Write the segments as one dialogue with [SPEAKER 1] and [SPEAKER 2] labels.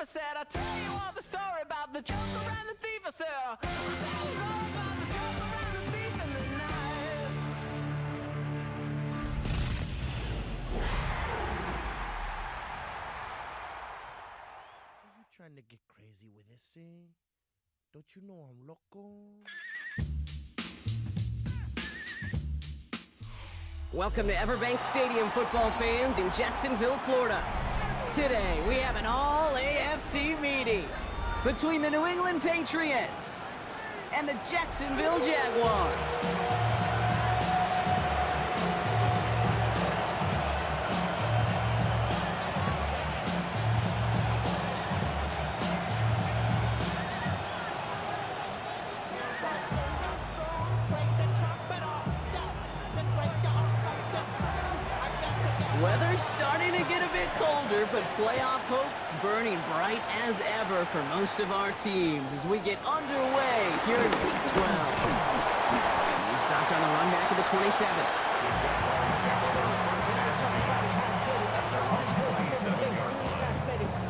[SPEAKER 1] I said, I'll tell you all the story about the Joker and the thief. I said, I'll tell you all about the Joker and the thief in the night.
[SPEAKER 2] Are you trying to get crazy with this thing? Don't you know I'm loco?
[SPEAKER 3] Welcome to Everbank Stadium, football fans in Jacksonville, Florida. Today, we have an all-AFC meeting between the New England Patriots and the Jacksonville Jaguars. Weather's starting to get a bit colder, but playoff hopes burning bright as ever for most of our teams as we get underway here in Week 12. He stopped on the run back at the 27.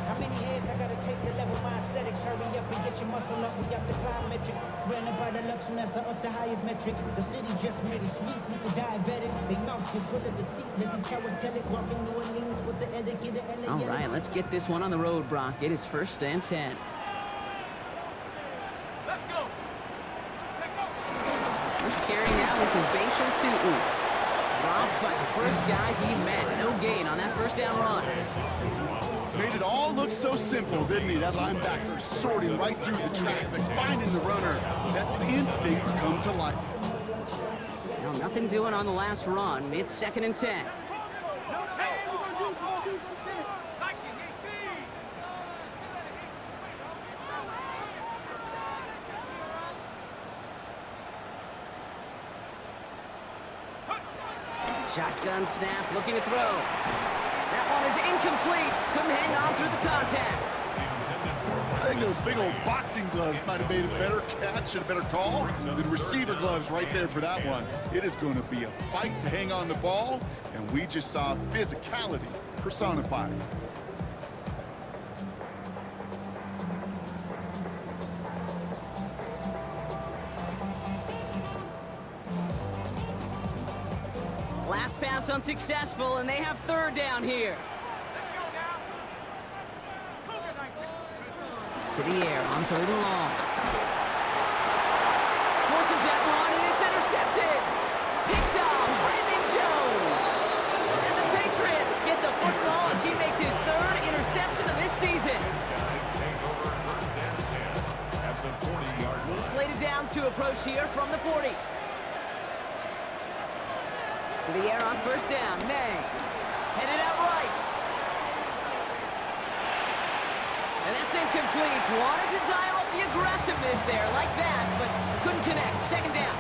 [SPEAKER 4] How many heads I gotta take to level my aesthetics? Hurry up and get your muscle up, we got the plyometric. Ran by the Lux Nessa up the highest metric. The city just made it sweet, people diabetic. They mouth get full of deceit. Let these cowards tell it, walking New Orleans with the etiquette of LA.
[SPEAKER 3] All right, let's get this one on the road, Brock. It is 1st and 10.
[SPEAKER 5] Let's go.
[SPEAKER 3] First carry now, this is Bashal Tutu. Dropped by the first guy he met. No gain on that first down run.
[SPEAKER 6] Made it all look so simple, didn't he? That linebacker sorting right through the traffic, finding the runner. That's instincts come to life.
[SPEAKER 3] Now, nothing doing on the last run. It's 2nd and 10. Shotgun snap, looking to throw. That one is incomplete. Couldn't hang on through the contact.
[SPEAKER 6] I think those big old boxing gloves might have made a better catch and a better call than receiver gloves right there for that one. It is going to be a fight to hang on the ball, and we just saw physicality personified.
[SPEAKER 3] Last pass unsuccessful, and they have 3rd down here.
[SPEAKER 5] Let's go now. Cougar 19.
[SPEAKER 3] To the air on 3rd and long. Forces that one, and it's intercepted. Picked off Brandon Jones. And the Patriots get the football as he makes his 3rd interception of this season. New slated downs to approach here from the 40. To the air on 1st down. May. Headed out right. And that's incomplete. Wanted to dial up the aggressiveness there like that, but couldn't connect. 2nd down.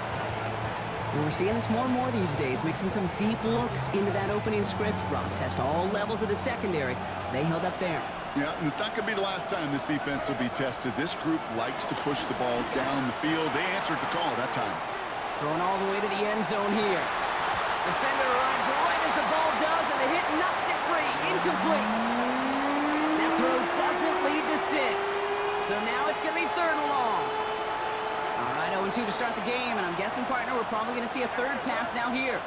[SPEAKER 3] And we're seeing this more and more these days, mixing some deep looks into that opening script. Brock test all levels of the secondary. They held up there.
[SPEAKER 6] Yeah, and it's not going to be the last time this defense will be tested. This group likes to push the ball down the field. They answered the call that time.
[SPEAKER 3] Throwing all the way to the end zone here. Defender arrives right as the ball does, and the hit knocks it free. Incomplete. That throw doesn't lead to 6. So now it's going to be 3rd and long. All right, 0-2 to start the game, and I'm guessing, partner, we're probably going to see a 3rd pass now here.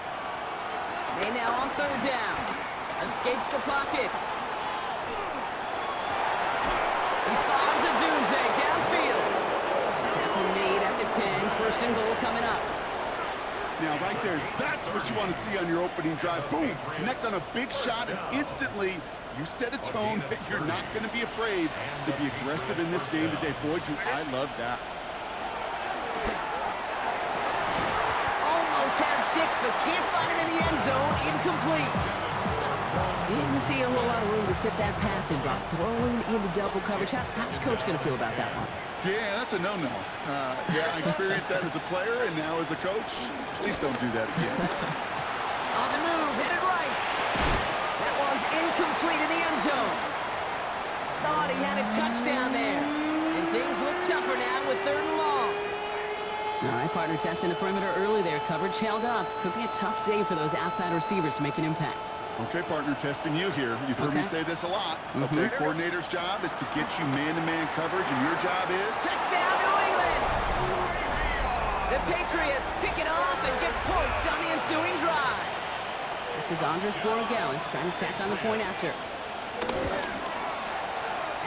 [SPEAKER 3] May now on 3rd down. Escapes the pocket. He finds a Dunze downfield. Tackle made at the 10. 1st and goal coming up.
[SPEAKER 6] Now, right there, that's what you want to see on your opening drive. Boom! Connect on a big shot, and instantly you set a tone that you're not going to be afraid to be aggressive in this game today. Boy, do I love that.
[SPEAKER 3] Almost had 6, but can't find him in the end zone. Incomplete. Didn't see a whole lot of room to fit that pass in, Brock. Throwing into double coverage. How's Coach going to feel about that one?
[SPEAKER 6] Yeah, that's a no-no. Yeah, I experienced that as a player and now as a coach. Please don't do that again.
[SPEAKER 3] On the move, headed right. That one's incomplete in the end zone. Thought he had a touchdown there. And things look tougher now with 3rd and long. All right, partner testing the perimeter early there. Coverage held up. Could be a tough day for those outside receivers to make an impact.
[SPEAKER 6] Okay, partner, testing you here. You've heard me say this a lot. Okay, coordinator's job is to get you man-to-man coverage, and your job is...
[SPEAKER 3] Touchdown, New England! The Patriots pick it off and get points on the ensuing drive. This is Andres Borregales trying to tack on the point after.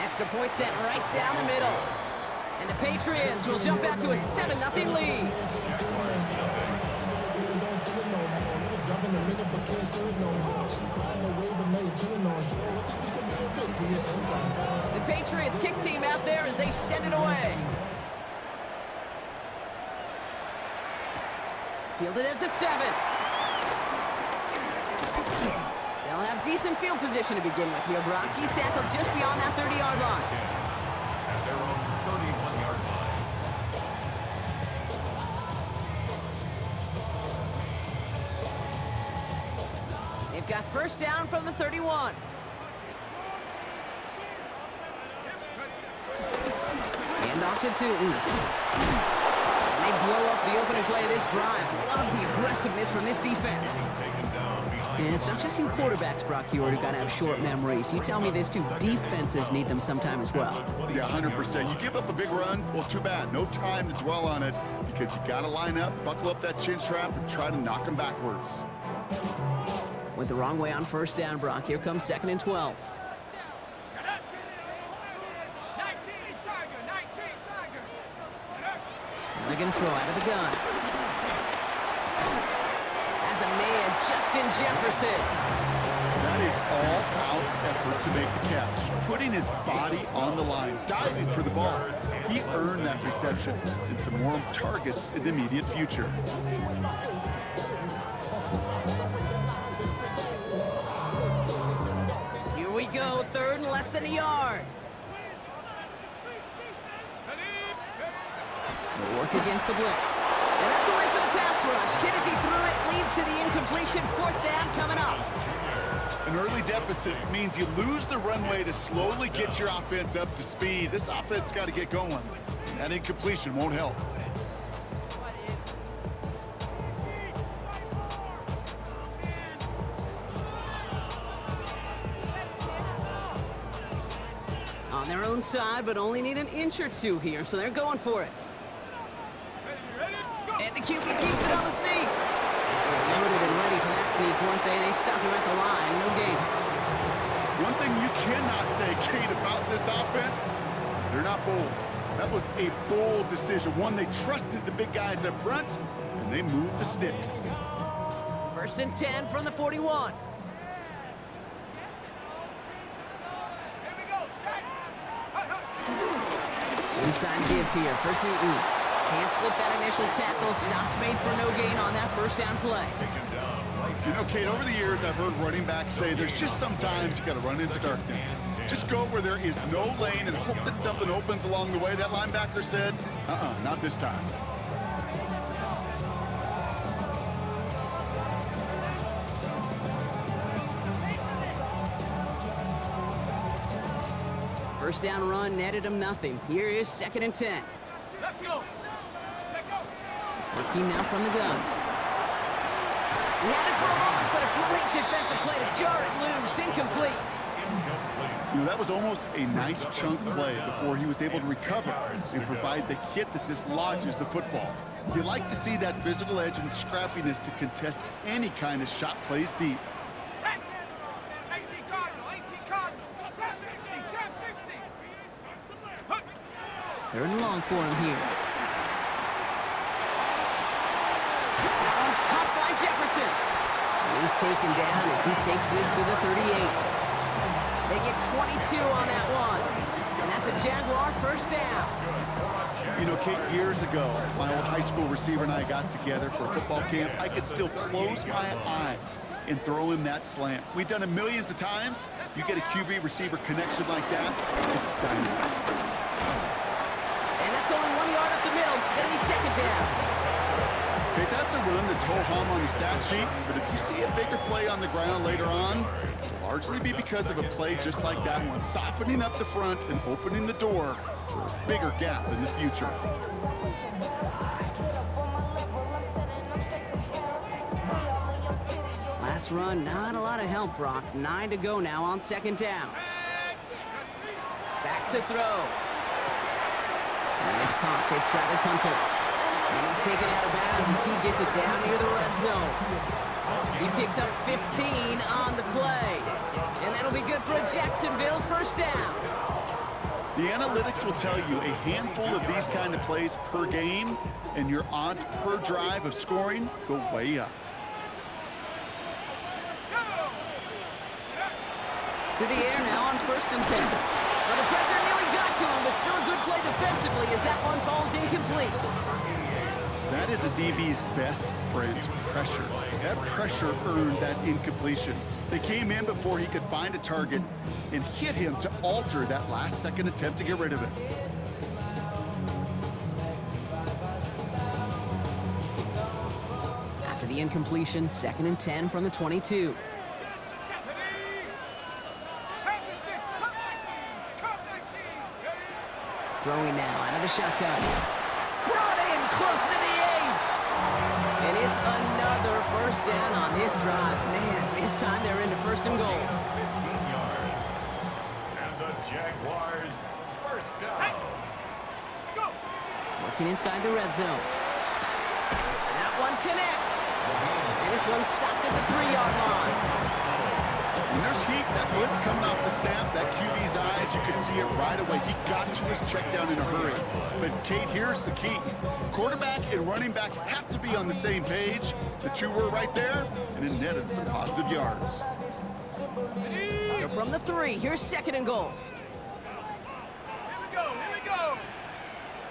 [SPEAKER 3] Extra point sent right down the middle. And the Patriots will jump out to a 7-0 lead. The Patriots kick team out there as they send it away. Fielded at the 7. They'll have decent field position to begin with here, Brock. He's tackled just beyond that 30-yard line.
[SPEAKER 5] At their own 31-yard line.
[SPEAKER 3] They've got first down from the 31. Hand off to Tootin. And they blow up the opening play of this drive. Love the aggressiveness from this defense. And it's not just you quarterbacks, Brock Huard, who got to have short memories. You tell me this too, defenses need them sometime as well.
[SPEAKER 6] Yeah, 100%. You give up a big run, well, too bad. No time to dwell on it because you got to line up, buckle up that chin strap, and try to knock them backwards.
[SPEAKER 3] Went the wrong way on first down, Brock. Here comes 2nd and 12. They're going to throw out of the gun. As a man, Justin Jefferson.
[SPEAKER 6] That is all-out effort to make the catch. Putting his body on the line, diving for the ball. He earned that reception and some more targets in the immediate future.
[SPEAKER 3] Here we go, 3rd and less than a yard. They'll work against the blitz. And that's a way for the pass rush. Hit as he threw it, leads to the incompletion. 4th down coming up.
[SPEAKER 6] An early deficit means you lose the runway to slowly get your offense up to speed. This offense got to get going. That incompletion won't help.
[SPEAKER 3] On their own side, but only need an inch or two here, so they're going for it. And the QB keeps it on the sneak. They're loaded and ready for that sneak, weren't they? They stopped him at the line. No gain.
[SPEAKER 6] One thing you cannot say, Kate, about this offense is they're not bold. That was a bold decision. One, they trusted the big guys up front, and they moved the sticks.
[SPEAKER 3] 1st and 10 from the 41. Inside give here for Tootin. Can't slip that initial tackle. Stops made for no gain on that first down play.
[SPEAKER 6] You know, Kate, over the years, I've heard running backs say there's just sometimes you got to run into darkness. Just go where there is no lane and hope that something opens along the way. That linebacker said, not this time.
[SPEAKER 3] First down run netted him nothing. Here is 2nd and 10.
[SPEAKER 5] Let's go. Take go.
[SPEAKER 3] Working now from the gun. He had it for a moment, but a great defensive play to jar it loose. Incomplete.
[SPEAKER 6] You know, that was almost a nice chunk play before he was able to recover and provide the hit that dislodges the football. You like to see that physical edge and scrappiness to contest any kind of shot plays deep.
[SPEAKER 5] 18 Cardinal, 18 Cardinal. Trap 60, trap 60.
[SPEAKER 3] 3rd and long for him here. That one's caught by Jefferson. And he's taken down as he takes this to the 38. They get 22 on that one. And that's a Jaguar first down.
[SPEAKER 6] You know, Kate, years ago, my old high school receiver and I got together for a football camp. I could still close my eyes and throw him that slant. We've done it millions of times. You get a QB receiver connection like that, it's dynamite.
[SPEAKER 3] And that's only 1 yard up the middle. Gonna be 2nd down.
[SPEAKER 6] Okay, that's a run that's ho-hum on the stat sheet, but if you see a bigger play on the ground later on, it'll largely be because of a play just like that one, softening up the front and opening the door for a bigger gap in the future.
[SPEAKER 3] Last run, not a lot of help, Brock. 9 to go now on second down. Back to throw. Nice caught. It's Travis Hunter. And he's taken out of bounds as he gets it down near the red zone. He picks up 15 on the play. And that'll be good for a Jacksonville first down.
[SPEAKER 6] The analytics will tell you a handful of these kind of plays per game, and your odds per drive of scoring go way up.
[SPEAKER 3] To the air now on 1st and 10. Well, the pressure nearly got to him, but still a good play defensively as that one falls incomplete.
[SPEAKER 6] That is a DB's best friend, pressure. That pressure earned that incompletion. They came in before he could find a target and hit him to alter that last-second attempt to get rid of it.
[SPEAKER 3] After the incompletion, 2nd and 10 from the 22. Throwing now out of the shotgun. Brought in close to the 8. And it's another first down on this drive. Man, this time they're into 1st and goal.
[SPEAKER 5] 15 yards. And the Jaguars first down. Go.
[SPEAKER 3] Working inside the red zone. That one connects. And this one's stopped at the 3-yard line.
[SPEAKER 6] When there's heat, that blitz coming off the snap, that QB's eyes, you could see it right away. He got to his check down in a hurry. But, Kate, here's the key. Quarterback and running back have to be on the same page. The two were right there, and it netted some positive yards.
[SPEAKER 3] So from the 3, here's 2nd and goal.
[SPEAKER 5] Here we go. Here we go.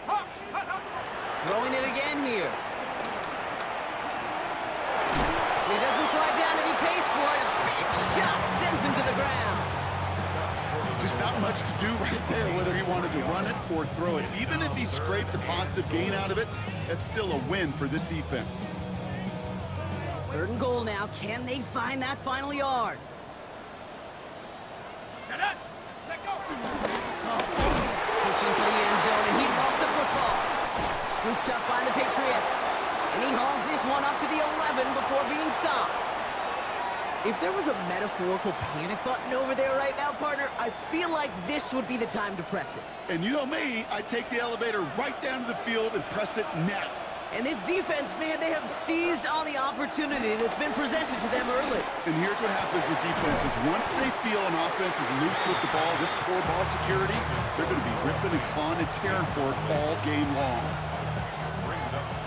[SPEAKER 5] Hop, hop, hop.
[SPEAKER 3] Throwing it again here. He doesn't slide down and he pays for it. A big shot sends him to the ground.
[SPEAKER 6] Just not much to do right there, whether he wanted to run it or throw it. Even if he scraped a positive gain out of it, that's still a win for this defense.
[SPEAKER 3] 3rd and goal now. Can they find that final yard?
[SPEAKER 5] Set up. Set go.
[SPEAKER 3] Pushing for the end zone, and he lost the football. Scooped up by the Patriots. And he hauls this one up to the 11 before being stopped. If there was a metaphorical panic button over there right now, partner, I feel like this would be the time to press it.
[SPEAKER 6] And you know me, I take the elevator right down to the field and press it now.
[SPEAKER 3] And this defense, man, they have seized on the opportunity that's been presented to them early.
[SPEAKER 6] And here's what happens with defenses. Once they feel an offense is loose with the ball, this poor ball security, they're going to be ripping and clawing and tearing for it all game long.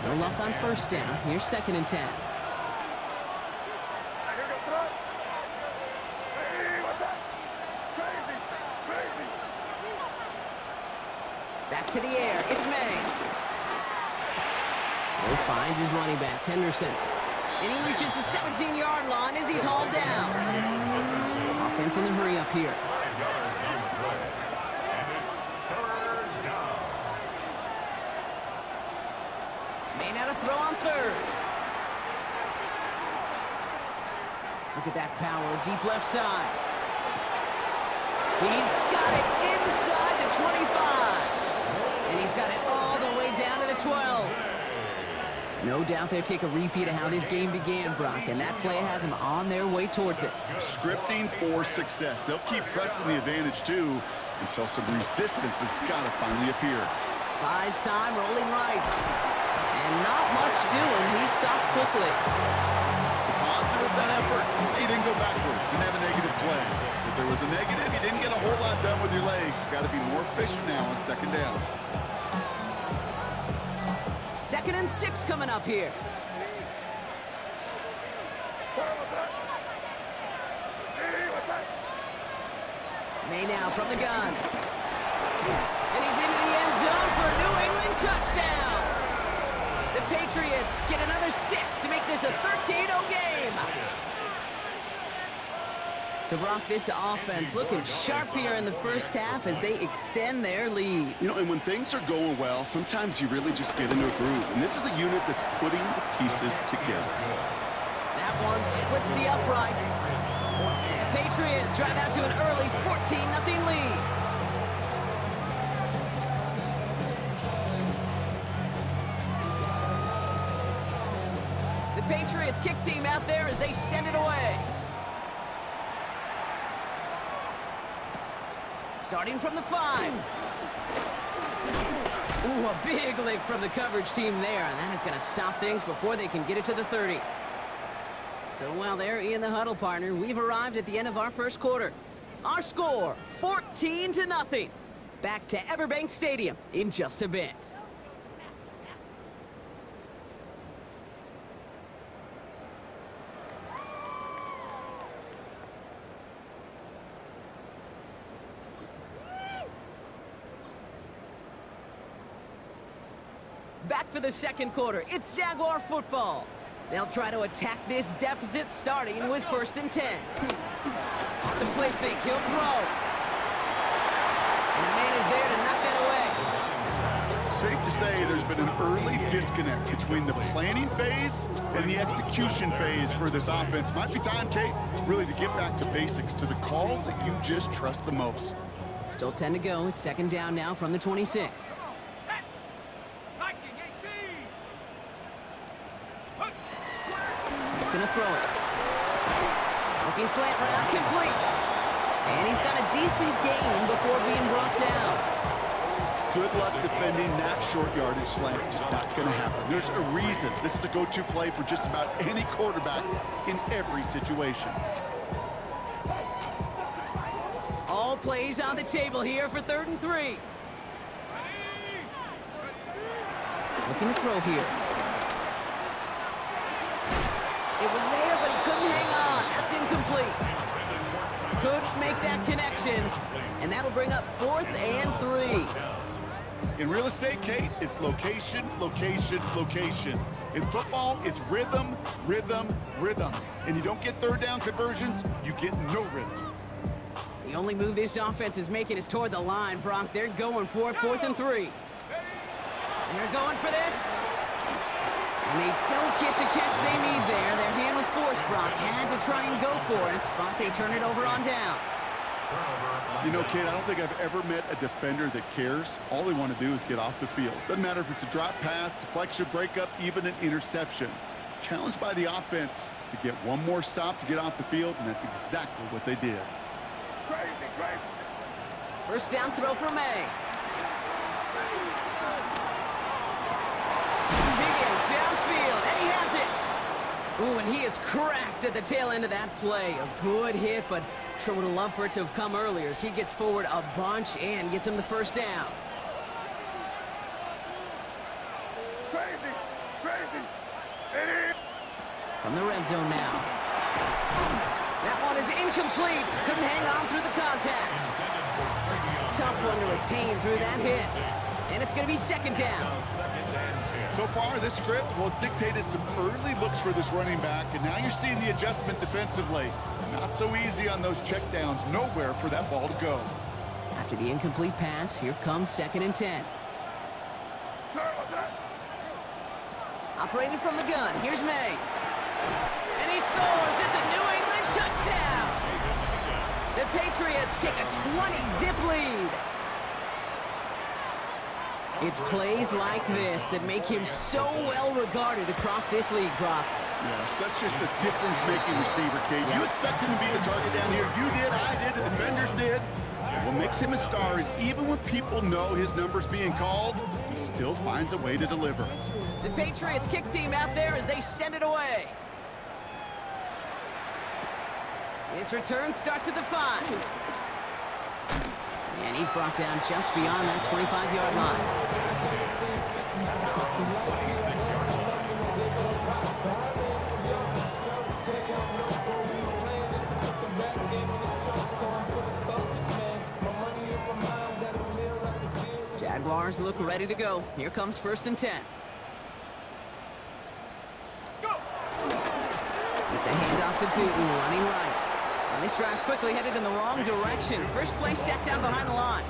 [SPEAKER 3] No luck on 1st down. Here's 2nd and 10. Back to the air. It's May. He finds his running back, Henderson. And he reaches the 17-yard line as he's hauled down. Offense in the hurry up here.
[SPEAKER 5] 5 yards on the play. And it's 3rd down.
[SPEAKER 3] May now to throw on 3rd. Look at that power, deep left side. He's got it inside the 25. And he's got it all the way down to the 12. No doubt they'll take a repeat of how this game began, Brock, and that play has them on their way towards it.
[SPEAKER 6] Scripting for success. They'll keep pressing the advantage, too, until some resistance has got to finally appear.
[SPEAKER 3] Buys time, rolling right. And not much doing. He stopped quickly.
[SPEAKER 6] The positive of that effort, he didn't go backwards. Didn't have a negative play. If there was a negative, you didn't get a whole lot done with your legs. Got to be more efficient now on 2nd down.
[SPEAKER 3] 2nd and 6 coming up here. May now from the gun. And he's into the end zone for a New England touchdown. The Patriots get another 6 to make this a 13-0 game. So, Brock, this offense looking sharp here in the first half as they extend their lead.
[SPEAKER 6] You know, and when things are going well, sometimes you really just get into a groove. And this is a unit that's putting the pieces together.
[SPEAKER 3] That one splits the uprights. And the Patriots drive out to an early 14-0 lead. The Patriots kick team out there as they send it away. starting from the 5. Ooh, a big lick from the coverage team there, and that is going to stop things before they can get it to the 30. So while they're in the huddle, partner, we've arrived at the end of our first quarter. Our score, 14-0. Back to Everbank Stadium in just a bit. Back for the second quarter. It's Jaguar football. They'll try to attack this deficit starting with 1st and 10. Off the play fake, he'll throw. And the man is there to knock that away.
[SPEAKER 6] Safe to say there's been an early disconnect between the planning phase and the execution phase for this offense. Might be time, Kate, really to get back to basics, to the calls that you just trust the most.
[SPEAKER 3] Still 10 to go. It's 2nd down now from the 26. He's going to throw it. Looking slant route, complete. And he's got a decent gain before being brought down.
[SPEAKER 6] Good luck defending that short yardage slant. Just not going to happen. There's a reason this is a go-to play for just about any quarterback in every situation.
[SPEAKER 3] All plays on the table here for 3rd and 3. Looking to throw here. It was there, but he couldn't hang on. That's incomplete. Couldn't make that connection, and that'll bring up 4th and 3.
[SPEAKER 6] In real estate, Kate, it's location, location, location. In football, it's rhythm, rhythm, rhythm. And you don't get 3rd down conversions, you get no rhythm.
[SPEAKER 3] The only move this offense is making is toward the line, Brock. They're going for 4th and 3. They're going for this. And they don't get the catch they need there. Their hand was forced, Brock. Had to try and go for it, but they turn it over on downs.
[SPEAKER 6] You know, Kate, I don't think I've ever met a defender that cares. All they want to do is get off the field. Doesn't matter if it's a drop pass, deflection, breakup, even an interception. Challenged by the offense to get one more stop to get off the field, and that's exactly what they did.
[SPEAKER 3] First down throw for May. Downfield, and he has it. Ooh, and he is cracked at the tail end of that play. A good hit, but sure would have loved for it to have come earlier as he gets forward a bunch and gets him the first down. From the red zone now. That one is incomplete. Couldn't hang on through the contact. Tough one to retain through that hit. And it's going to be 2nd down.
[SPEAKER 6] So far, this script, well, it's dictated some early looks for this running back, and now you're seeing the adjustment defensively. Not so easy on those checkdowns. Nowhere for that ball to go.
[SPEAKER 3] After the incomplete pass, here comes 2nd and 10. Operating from the gun, here's May. And he scores! It's a New England touchdown! The Patriots take a 20-zip lead. It's plays like this that make him so well regarded across this league, Brock.
[SPEAKER 6] Yeah, such just a difference-making receiver, Kate. You expect him to be the target down here. You did, I did, the defenders did. What makes him a star is even when people know his number's being called, he still finds a way to deliver.
[SPEAKER 3] The Patriots kick team out there as they send it away. His return starts at the 5. And he's brought down just beyond that 25-yard line. Jaguars look ready to go. Here comes 1st and 10. It's a handoff to Tootin, running right. And this drive's quickly headed in the wrong direction. First play set down behind the line.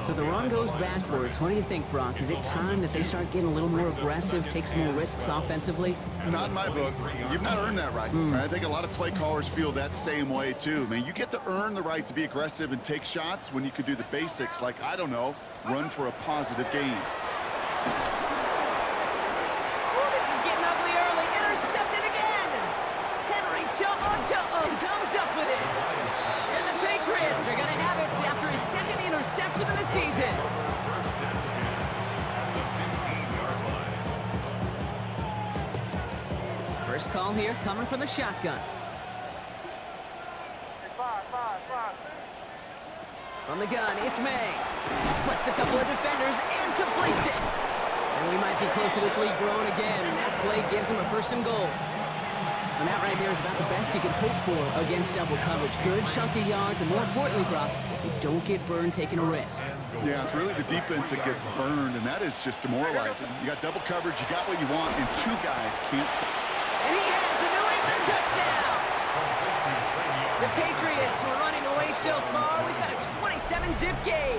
[SPEAKER 3] So the run goes backwards. What do you think, Brock? Is it time that they start getting a little more aggressive, take some more risks offensively?
[SPEAKER 6] Not in my book. You've not earned that right. I think a lot of play callers feel that same way, too. I mean, you get to earn the right to be aggressive and take shots when you could do the basics, like, I don't know, run for a positive gain.
[SPEAKER 3] Oh, this is getting ugly early. Intercepted again. Henry comes up with it. And the Patriots are going to have it after a his second interception of the season. First call here coming from the shotgun. From the gun, it's May. Splits a couple of defenders and completes it. And we might be close to this lead growing again. That play gives him a first and goal. And that right there is about the best you can hope for against double coverage. Good chunky yards, and more importantly, Brock, you don't get burned taking a risk.
[SPEAKER 6] Yeah, it's really the defense that gets burned, and that is just demoralizing. You got double coverage, you got what you want, and two guys can't stop.
[SPEAKER 3] And he has the New England touchdown! The Patriots were running away so far, we've got a 27-zip game.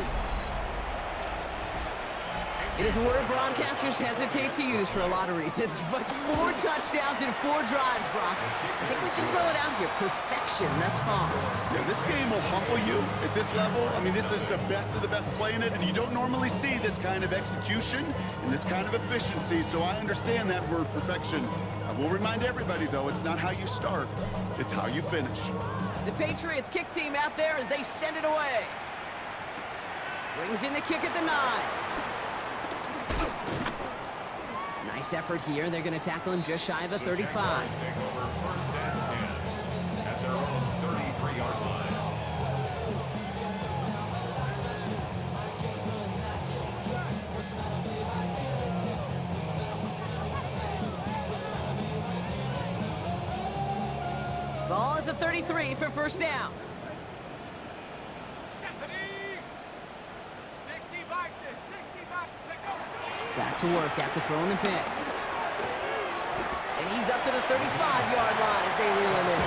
[SPEAKER 3] It is a word broadcasters hesitate to use for a lot of reasons, but 4 touchdowns in 4 drives, Brock. I think we can throw it out here. Perfection thus far.
[SPEAKER 6] Yeah, this game will humble you at this level. I mean, this is the best of the best playing it, and you don't normally see this kind of execution and this kind of efficiency, so I understand that word perfection. I will remind everybody, though, it's not how you start, it's how you finish.
[SPEAKER 3] The Patriots kick team out there as they send it away. Brings in the kick at the 9. Nice effort here. They're going to tackle him just shy of the 35.
[SPEAKER 5] Take over first and 10 at their own 33-yard line.
[SPEAKER 3] Ball at the 33 for first down.
[SPEAKER 5] 60 by 6, 60 by 6, go.
[SPEAKER 3] Back to work after throwing the pick. And he's up to the 35-yard line as they reel him in.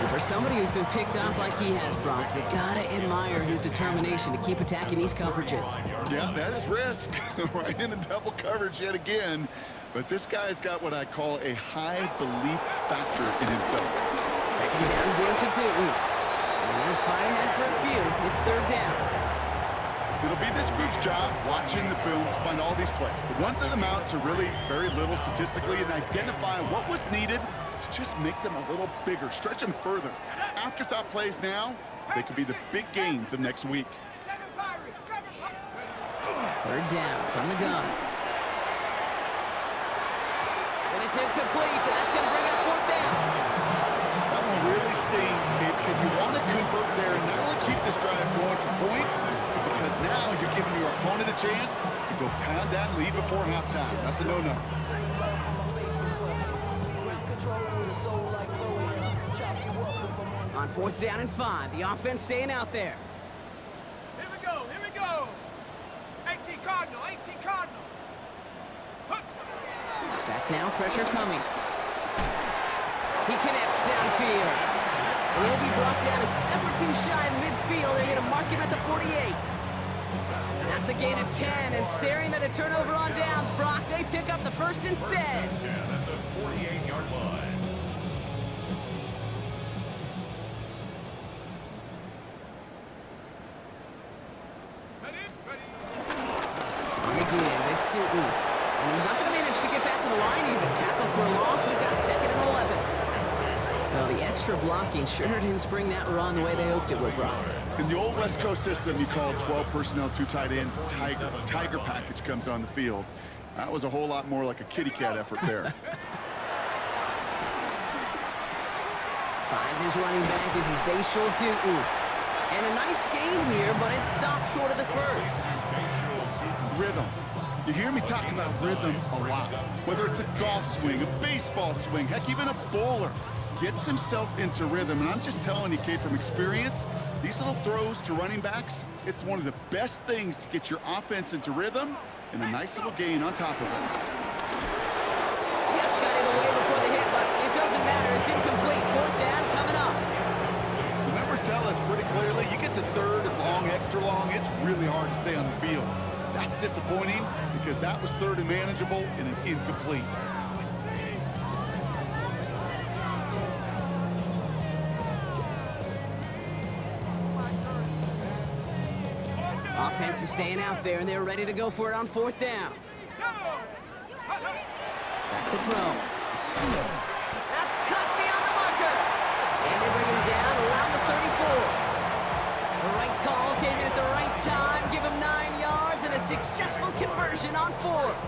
[SPEAKER 3] And for somebody who's been picked off like he has, Brock, you gotta admire his determination to keep attacking these coverages.
[SPEAKER 6] Yeah, that is risk. Right into double coverage yet again. But this guy's got what I call a high belief factor in himself.
[SPEAKER 3] Second down, game to 2. And they'll fight ahead for a few. It's third down.
[SPEAKER 6] It'll be this group's job watching the film to find all these plays. The ones that amount to really very little statistically and identify what was needed to just make them a little bigger, stretch them further. Afterthought plays now, they could be the big gains of next week.
[SPEAKER 3] Third down from the gun. And it's incomplete, and that's going to bring up fourth down.
[SPEAKER 6] That one really stings, Kate, because you want to convert there and not only keep this drive going for points, because now you're giving your opponent a chance to go pad that lead before halftime. That's a no-no.
[SPEAKER 3] On fourth down and 5, the offense staying out there.
[SPEAKER 5] Here we go, here we go. 18 Cardinal, 18 Cardinal.
[SPEAKER 3] Back now, pressure coming. He connects downfield. And he'll be brought down a step or two shy in midfield. They're going to mark him at the 48. That's a gain of 10, and staring at a turnover on downs, Brock, they pick up the first instead.
[SPEAKER 5] 10 at the 48-yard line.
[SPEAKER 3] On the give, it's Tootin. And he's not going to manage to get back to the line even. Tackle for a loss, we've got second and 11. Well, the extra blocking sure didn't spring that run the way they hoped it would, Brock.
[SPEAKER 6] In the old West Coast system, you call 12 personnel, 2 tight ends, Tiger. Tiger package comes on the field. That was a whole lot more like a kitty cat effort there.
[SPEAKER 3] Finds his running back as his base short Tootin. And a nice game here, but it stopped short of the first.
[SPEAKER 6] Rhythm. You hear me talk about rhythm a lot. Whether it's a golf swing, a baseball swing, heck, even a bowler gets himself into rhythm. And I'm just telling you, Kate, from experience, these little throws to running backs, it's one of the best things to get your offense into rhythm and a nice little gain on top of it.
[SPEAKER 3] Just got it away before the hit, but it doesn't matter. It's incomplete. Fourth down coming up.
[SPEAKER 6] The numbers tell us pretty clearly, you get to third and long, extra long, it's really hard to stay on the field. That's disappointing because that was third and manageable and an incomplete.
[SPEAKER 3] Offense is staying out there, and they're ready to go for it on fourth down. Back to throw. That's cut beyond the marker. And they bring him down around the 34. The right call successful conversion on fourth.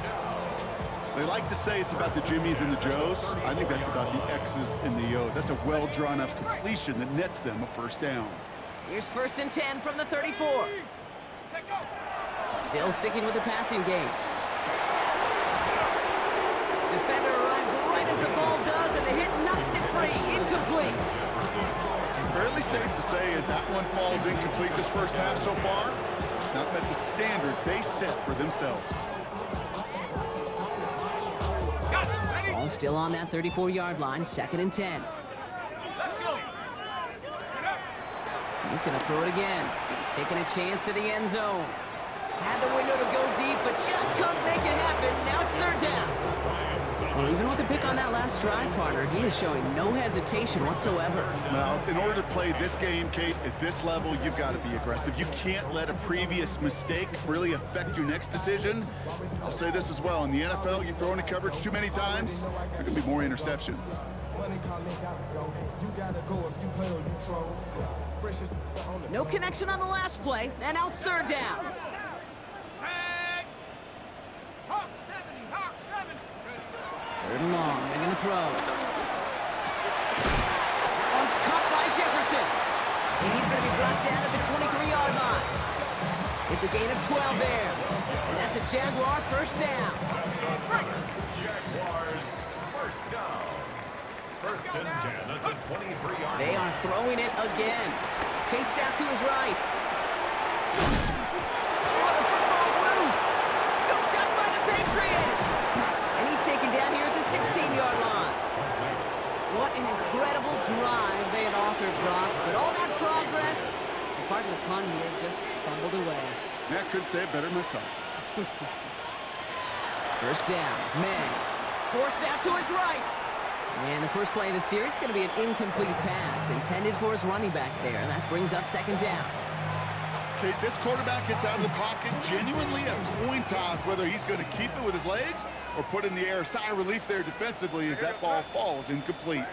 [SPEAKER 6] They like to say it's about the Jimmies and the Joes. I think that's about the X's and the O's. That's a well-drawn-up completion that nets them a first down.
[SPEAKER 3] Here's 1st and 10 from the 34. Still sticking with the passing game. Defender arrives right as the ball does, and the hit knocks it free. Incomplete.
[SPEAKER 6] Fairly safe to say as that one falls incomplete this first half so far, it's not met the standard they set for themselves.
[SPEAKER 3] Ball still on that 34-yard line, 2nd and 10.
[SPEAKER 5] Let's go.
[SPEAKER 3] He's going to throw it again. Taking a chance to the end zone. Had the window to go deep, but just couldn't make it happen. Now it's 3rd down. Well, even with the pick on that last drive, partner, he is showing no hesitation whatsoever.
[SPEAKER 6] Well, in order to play this game, Kate, at this level, you've got to be aggressive. You can't let a previous mistake really affect your next decision. I'll say this as well. In the NFL, you throw into coverage too many times, there can be more interceptions.
[SPEAKER 3] No connection on the last play, and now it's 3rd down.
[SPEAKER 5] Tag. Hawk 70, Hawk 70.
[SPEAKER 3] 3rd and long, they're going to throw. That one's caught by Jefferson. And he's going to be brought down at the 23-yard line. It's a gain of 12 there. And that's a Jaguar first down.
[SPEAKER 7] Jaguars first down. 1st and 10 at the 23-yard line.
[SPEAKER 3] They are throwing it again. Chased out to his right. Oh, the football's loose. Scooped up by the Patriots. And he's taken down here at the 16-yard line. What an incredible drive they had authored, Brock. But all that progress, and pardon the pun here, just fumbled away.
[SPEAKER 6] Yeah, I couldn't say it better myself.
[SPEAKER 3] First down, May. Forced out to his right. And the first play of the series is going to be an incomplete pass intended for his running back there. And that brings up 2nd down.
[SPEAKER 6] Kate, this quarterback gets out of the pocket, genuinely a coin toss whether he's going to keep it with his legs or put in the air. Sigh of relief there defensively as that ball falls incomplete.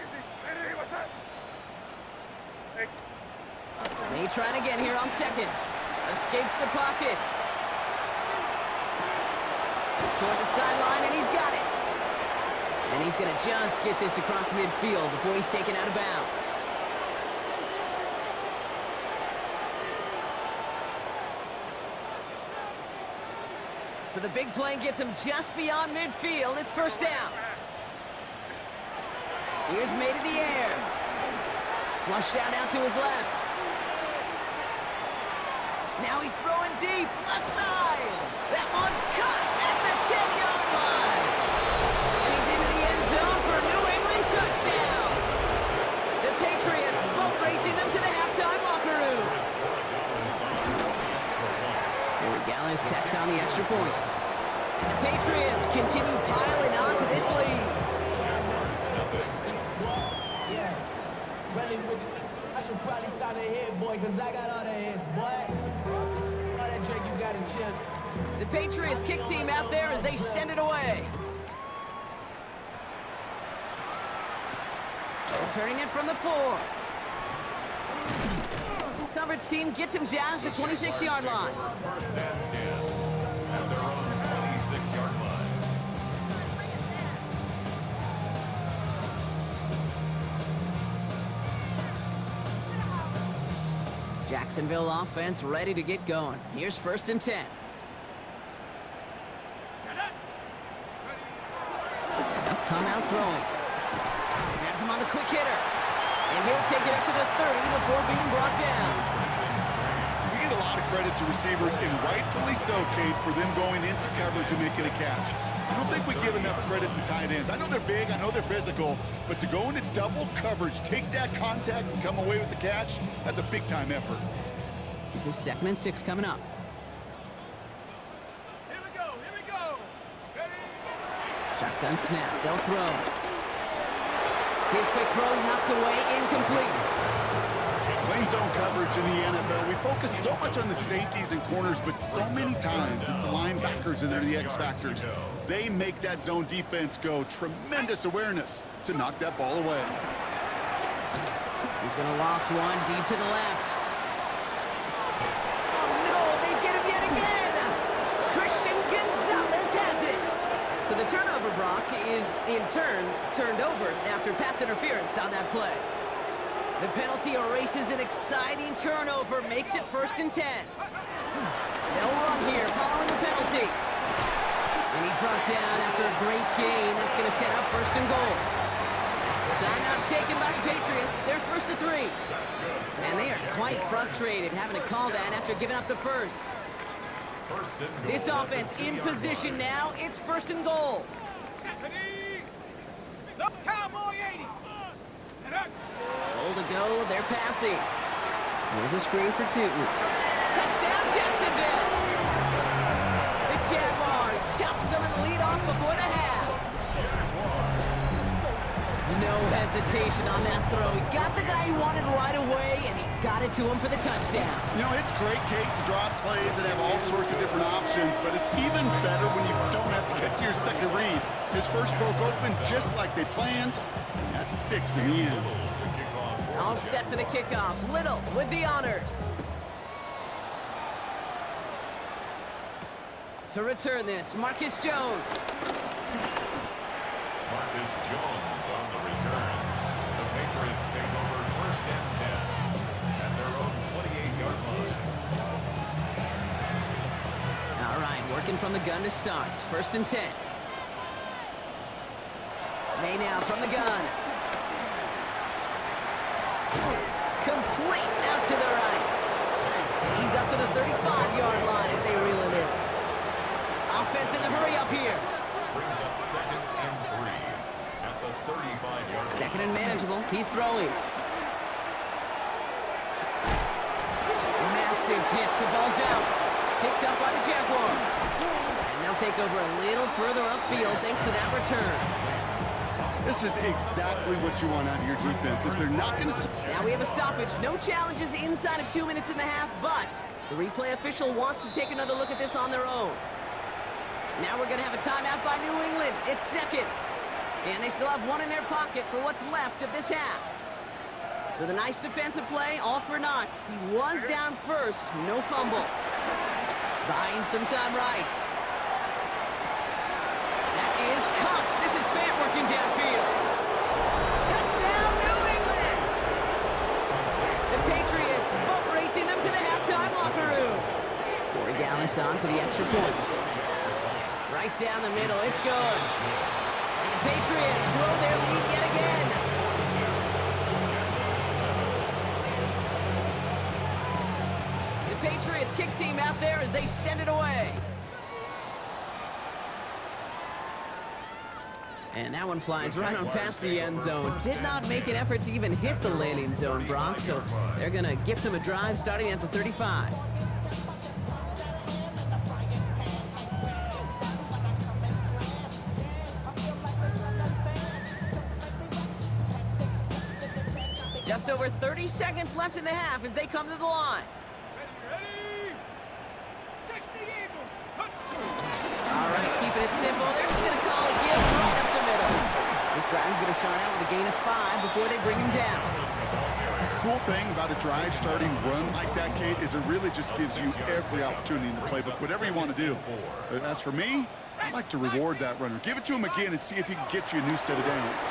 [SPEAKER 3] May trying again here on 2nd. Escapes the pocket. Toward the sideline, and he's got it. And he's going to just get this across midfield before he's taken out of bounds. So the big play gets him just beyond midfield. It's 1st down. Here's May to the air. Flushed out to his left. Now he's throwing deep, left side. That one's caught at the 10-yard line. And he's into the end zone for a New England touchdown. The Patriots boat racing them to the halftime locker room. Gallus checks on the extra point. And the Patriots continue piling on to this lead.
[SPEAKER 4] Yeah, really with I should probably sign a hit, boy, because I got all the hits, boy. All that drink you got in chips.
[SPEAKER 3] The Patriots kick team out there as they send it away. Returning it from the 4. Coverage team gets him down at the 26-yard line.
[SPEAKER 7] 1st and 10 at their own 26-yard line.
[SPEAKER 3] Jacksonville offense ready to get going. Here's 1st and 10. They'll come out throwing. Has him on the quick hitter. And he'll take it up to the 30 before being brought down.
[SPEAKER 6] We get a lot of credit to receivers, and rightfully so, Kate, for them going into coverage and making a catch. I don't think we give enough credit to tight ends. I know they're big, I know they're physical, but to go into double coverage, take that contact, and come away with the catch, that's a big-time effort.
[SPEAKER 3] This is 2nd and 6 coming up.
[SPEAKER 5] Here we go, here we go. Ready?
[SPEAKER 3] Shotgun snap, they'll throw. His quick throw knocked away, incomplete.
[SPEAKER 6] Playing zone coverage in the NFL, we focus so much on the safeties and corners, but so many times it's the linebackers that are the X factors. They make that zone defense go. Tremendous awareness to knock that ball away.
[SPEAKER 3] He's going to loft one deep to the left. Oh, no, they get him yet again. The turnover, Brock, is in turn turned over after pass interference on that play. The penalty erases an exciting turnover, makes it 1st and 10. They'll run here following the penalty. And he's brought down after a great gain. That's going to set up 1st and goal. Timeout taken by the Patriots. They're 1st and 3. And they are quite frustrated having to call that after giving up the first. This offense in position now. It's 1st and goal.
[SPEAKER 5] Cowboy 80.
[SPEAKER 3] Goal to go. They're passing. Here's a screen for Tootin. Touchdown, Jacksonville. The Jaguars chop some of the lead off before the half. No hesitation on that throw. He got the guy he wanted right away, and he got it to him for the touchdown.
[SPEAKER 6] You know, it's great, Kate, to draw up plays and have all sorts of different options, but it's even better when you don't have to get to your second read. His first broke open just like they planned, and that's 6 in the end.
[SPEAKER 3] All set for the kickoff. Little with the honors. To return this, Marcus Jones.
[SPEAKER 7] Marcus Jones on the return. The Patriots take over 1st and 10 at their own 28-yard line.
[SPEAKER 3] All right, working from the gun to start. 1st and 10. May now from the gun. Complete out to the right. And he's up to the 35-yard line as they reel it in. Offense in the hurry up here.
[SPEAKER 7] Brings up 2nd and 3 at the 35-yard line.
[SPEAKER 3] 2nd and manageable. He's throwing. Massive hits. The ball's out. Picked up by the Jaguars. And they'll take over a little further upfield thanks to that return.
[SPEAKER 6] This is exactly what you want out of your defense. If they're not going to...
[SPEAKER 3] Now we have a stoppage. No challenges inside of 2 minutes and a half, but the replay official wants to take another look at this on their own. Now we're going to have a timeout by New England. It's 2nd. And they still have 1 in their pocket for what's left of this half. So the nice defensive play, all for naught. He was down first. No fumble. Buying some time right. That is Cups. This is Fant working downfield. Touchdown, New England! The Patriots boat racing them to the halftime locker room. Corey Gallis on for the extra point. Right down the middle, it's good. And the Patriots grow their lead yet again. The Patriots kick team out there as they send it away. And that one flies right on past the end zone. Did not make an effort to even hit the landing zone, Brock, so they're going to gift him a drive starting at the 35. Just over 30 seconds left in the half as they come to the line.
[SPEAKER 5] Ready? 60 Eagles.
[SPEAKER 3] All right, keeping it simple. They're just going to call a give right up the middle. This drive is going to start out with a gain of 5 before they bring him down.
[SPEAKER 6] Cool thing about a drive starting run like that, Kate, is it really just gives you every opportunity in the playbook, whatever you want to do. But as for me, I like to reward that runner. Give it to him again and see if he can get you a new set of downs.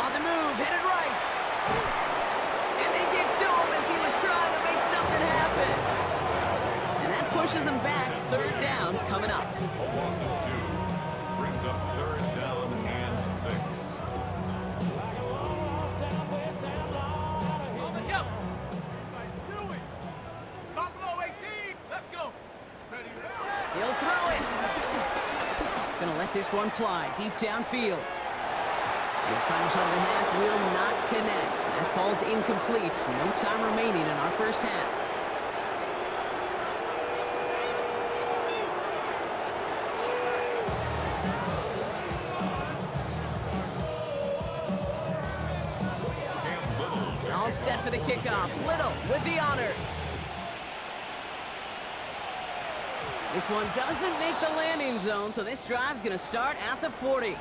[SPEAKER 3] On the move, headed right. And they get to him as he was trying to make something happen. And that pushes him back. 3rd down coming up.
[SPEAKER 7] A loss of 2 brings up 3rd down and 6.
[SPEAKER 5] On the go. Do it. Buffalo 18. Let's go. Ready?
[SPEAKER 3] He'll throw it. Gonna let this one fly deep downfield. And his final shot of the half will not connect. That falls incomplete. No time remaining in our first half. All set for the kickoff. Little with the honors. This one doesn't make the landing zone, so this drive's going to start at the 40.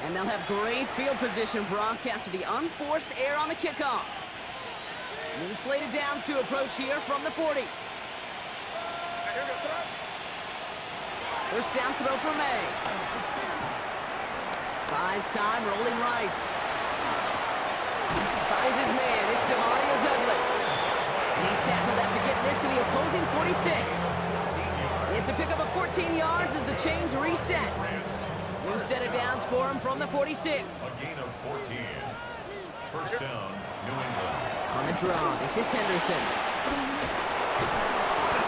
[SPEAKER 3] And they'll have great field position, Brock, after the unforced error on the kickoff. New slated downs to approach here from the 40. First down throw for May. Buys time, rolling right. Finds his man. It's Mario Douglas. And he's tackled after getting this to the opposing 46. It's a pickup of 14 yards as the chains reset. New set of downs for him from the 46.
[SPEAKER 7] A gain of 14. First down, New England.
[SPEAKER 3] On the draw, this is Henderson.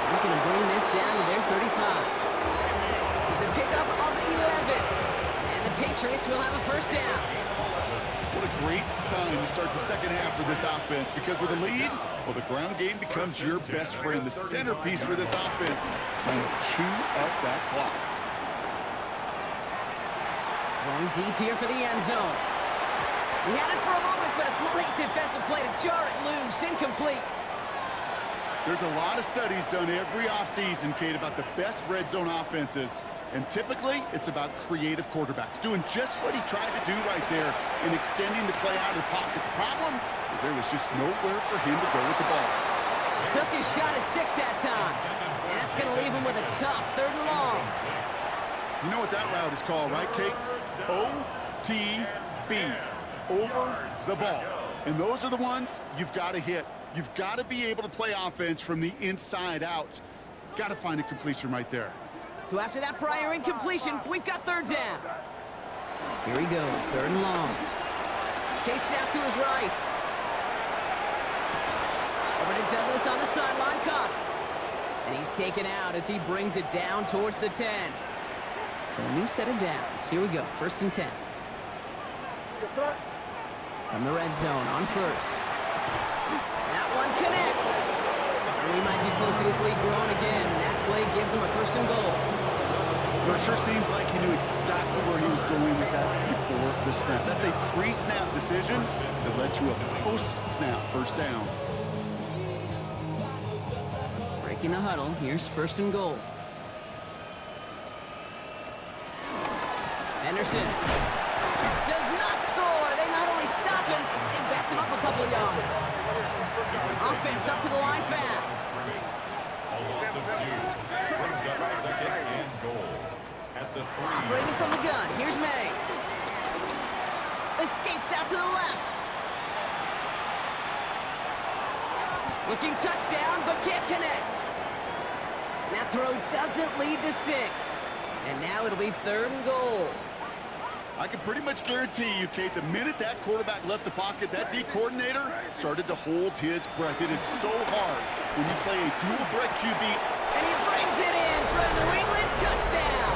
[SPEAKER 3] He's going to bring this down to their 35. It's a pickup of 11. And the Patriots will have a first down.
[SPEAKER 6] What a great sign to start the second half for this offense, because with a lead, well, the ground game becomes your best friend, the centerpiece for this offense, trying to chew up that clock.
[SPEAKER 3] Going deep here for the end zone. He had it for a moment, but a great defensive play to jar it loose, incomplete.
[SPEAKER 6] There's a lot of studies done every offseason, Kate, about the best red zone offenses. And typically, it's about creative quarterbacks, doing just what he tried to do right there in extending the play out of the pocket. The problem is there was just nowhere for him to go with the ball.
[SPEAKER 3] Took his shot at 6 that time. And that's going to leave him with a tough 3rd and long.
[SPEAKER 6] You know what that route is called, right, Kate? OTB, over the ball. And those are the ones you've got to hit. You've got to be able to play offense from the inside out. Got to find a completion right there.
[SPEAKER 3] So after that prior incompletion, we've got 3rd down. Here he goes, 3rd and long. Chased out to his right. Over to Douglas on the sideline, caught. And he's taken out as he brings it down towards the 10. So a new set of downs. Here we go, 1st and 10. From the red zone on 1st. That one connects. And we might be close to this league growing again. That play gives him a 1st and goal.
[SPEAKER 6] Well, it sure seems like he knew exactly where he was going with that before the snap. That's a pre-snap decision that led to a post-snap 1st down.
[SPEAKER 3] Breaking the huddle. Here's 1st and goal. Henderson does not score. They not only stop him, they backed him up a couple of yards. Offense up to the line fast.
[SPEAKER 7] A loss of 2. Brings up 2nd and goal. At the 3.
[SPEAKER 3] Operating from the gun. Here's May. Escapes out to the left. Looking touchdown, but can't connect. That throw doesn't lead to 6. And now it'll be 3rd and goal.
[SPEAKER 6] I can pretty much guarantee you, Kate, the minute that quarterback left the pocket, that D coordinator started to hold his breath. It is so hard when you play a dual threat QB.
[SPEAKER 3] And he brings it in for a New England touchdown.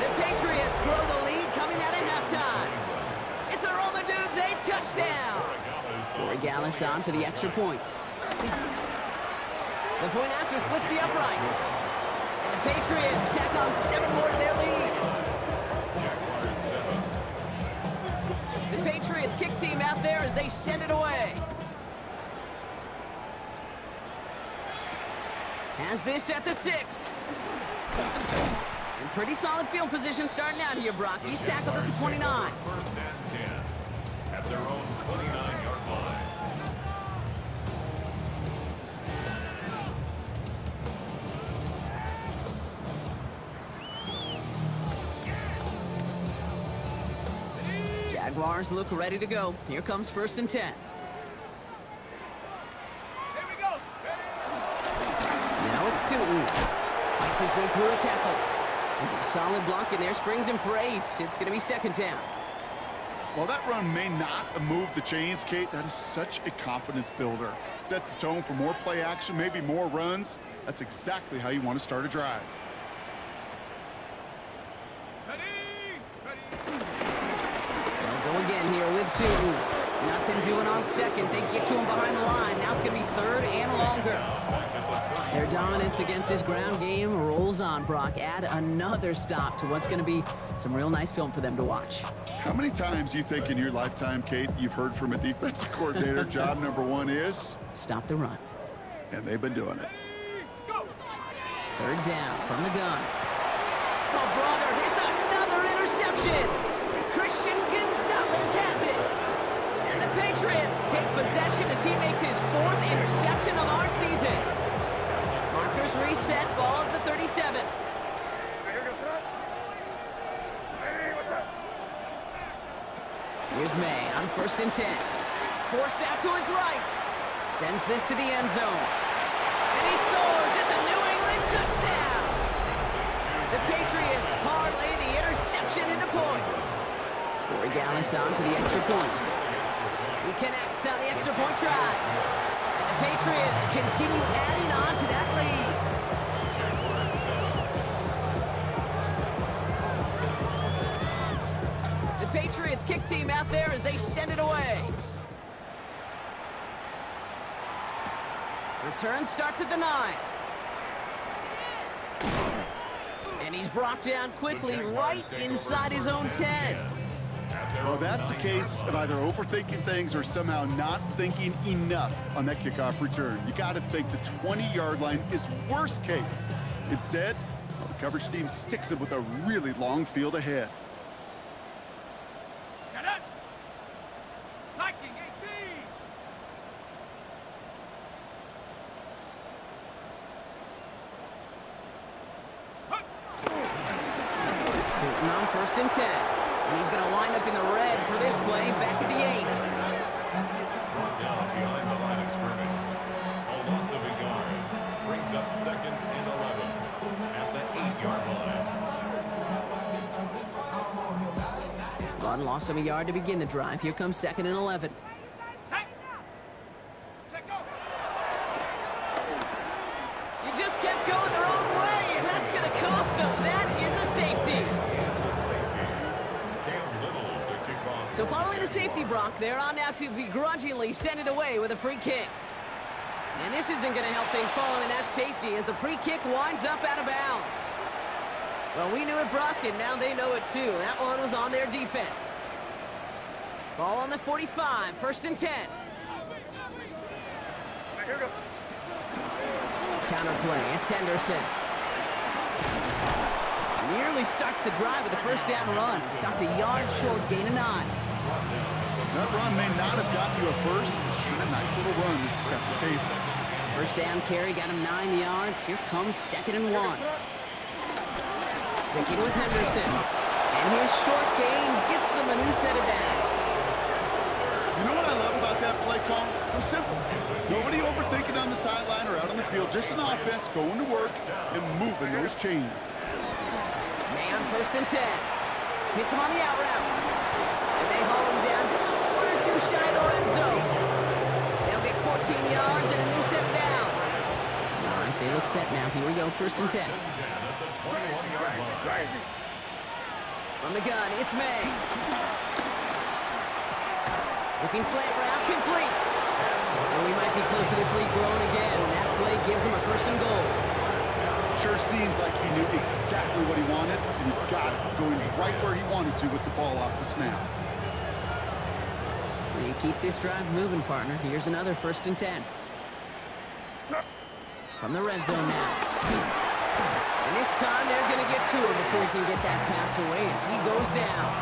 [SPEAKER 3] The Patriots grow the lead coming out of halftime. It's a roll the dudes, a touchdown. Corey Gallis on for the extra point. The point after splits the upright. And the Patriots tack on 7 more to their lead. The Patriots kick team out there as they send it away. Has this at the 6. In pretty solid field position starting out here, Brock. He's tackled at the 29.
[SPEAKER 7] 1st and 10. At their own 29-yard line.
[SPEAKER 3] Jaguars look ready to go. Here comes 1st and 10.
[SPEAKER 5] Here we go.
[SPEAKER 3] Now it's Tootin. Fights his way through a tackle. And some solid blocking there. Springs him for 8. It's going to be 2nd down.
[SPEAKER 6] While that run may not move the chains, Kate, that is such a confidence builder. Sets the tone for more play action, maybe more runs. That's exactly how you want to start a drive.
[SPEAKER 3] They'll go again here with Tootin. Nothing doing on 2nd. They get to him behind the line. Now it's going to be 3rd and longer. Their dominance against his ground game rolls on, Brock. Add another stop to what's going to be some real nice film for them to watch.
[SPEAKER 6] How many times do you think in your lifetime, Kate, you've heard from a defensive coordinator, job number 1 is?
[SPEAKER 3] Stop the run.
[SPEAKER 6] And they've been doing it.
[SPEAKER 3] 3rd down from the gun. Oh, brother, it's another interception. Christian Gonzalez has it. And the Patriots take possession as he makes his 4th interception of our season. Markers reset, ball at the 37. Here's May on 1st and 10. Forced out to his right. Sends this to the end zone. And he scores. It's a New England touchdown. The Patriots parlay the interception into points. Corey Gallis on for the extra point. He connects on the extra point try. And the Patriots continue adding on to that lead. The Patriots kick team out there as they send it away. Return starts at the 9. And he's brought down quickly right inside his own 10.
[SPEAKER 6] Well, that's the case of either overthinking things or somehow not thinking enough on that kickoff return. You got to think the 20-yard line is worst case. Instead, well, the coverage team sticks him with a really long field ahead.
[SPEAKER 5] Shut up! Viking 18!
[SPEAKER 3] Tootin on 1st and 10. And he's going to wind up in the red for this play back at the 8.
[SPEAKER 7] Brought down behind the line of scrimmage. A loss of a yard. Brings up 2nd and 11 at the 8-yard line.
[SPEAKER 3] Run loss of a yard to begin the drive. Here comes 2nd and 11.
[SPEAKER 5] Set! Set, go!
[SPEAKER 3] You just kept going the wrong way, and that's going to cost him. That is a safety. So following the safety, Brock, they're on now to begrudgingly send it away with a free kick. And this isn't going to help things following that safety as the free kick winds up out of bounds. Well, we knew it, Brock, and now they know it too. That one was on their defense. Ball on the 45, 1st and 10. Counterplay, it's Henderson. Nearly starts the drive with a 1st down run. Stopped a yard short, gain of 9.
[SPEAKER 6] That run may not have gotten you a first, but sure a nice little run to set the table.
[SPEAKER 3] 1st down carry, got him 9 yards. Here comes 2nd and 1. Sticking with Henderson. And his short gain gets them a new set of downs.
[SPEAKER 6] You know what I love about that play call? It was simple. Nobody overthinking on the sideline or out on the field. Just an offense going to work and moving those chains.
[SPEAKER 3] May on 1st and 10. Hits him on the out route. And they haul him down just a foot or two shy of the red zone. They'll get 14 yards and a new set of downs. All right, they look set now. Here we go, 1st and 10. From the gun, it's May. Looking slant route, complete. And we might be close to this lead growing again. That play gives him a 1st and goal.
[SPEAKER 6] Sure seems like he knew exactly what he wanted, and he got it, going right where he wanted to with the ball off the snap.
[SPEAKER 3] You keep this drive moving, partner. Here's another 1st and 10. From the red zone now. And this time they're going to get to him before he can get that pass away as he goes down.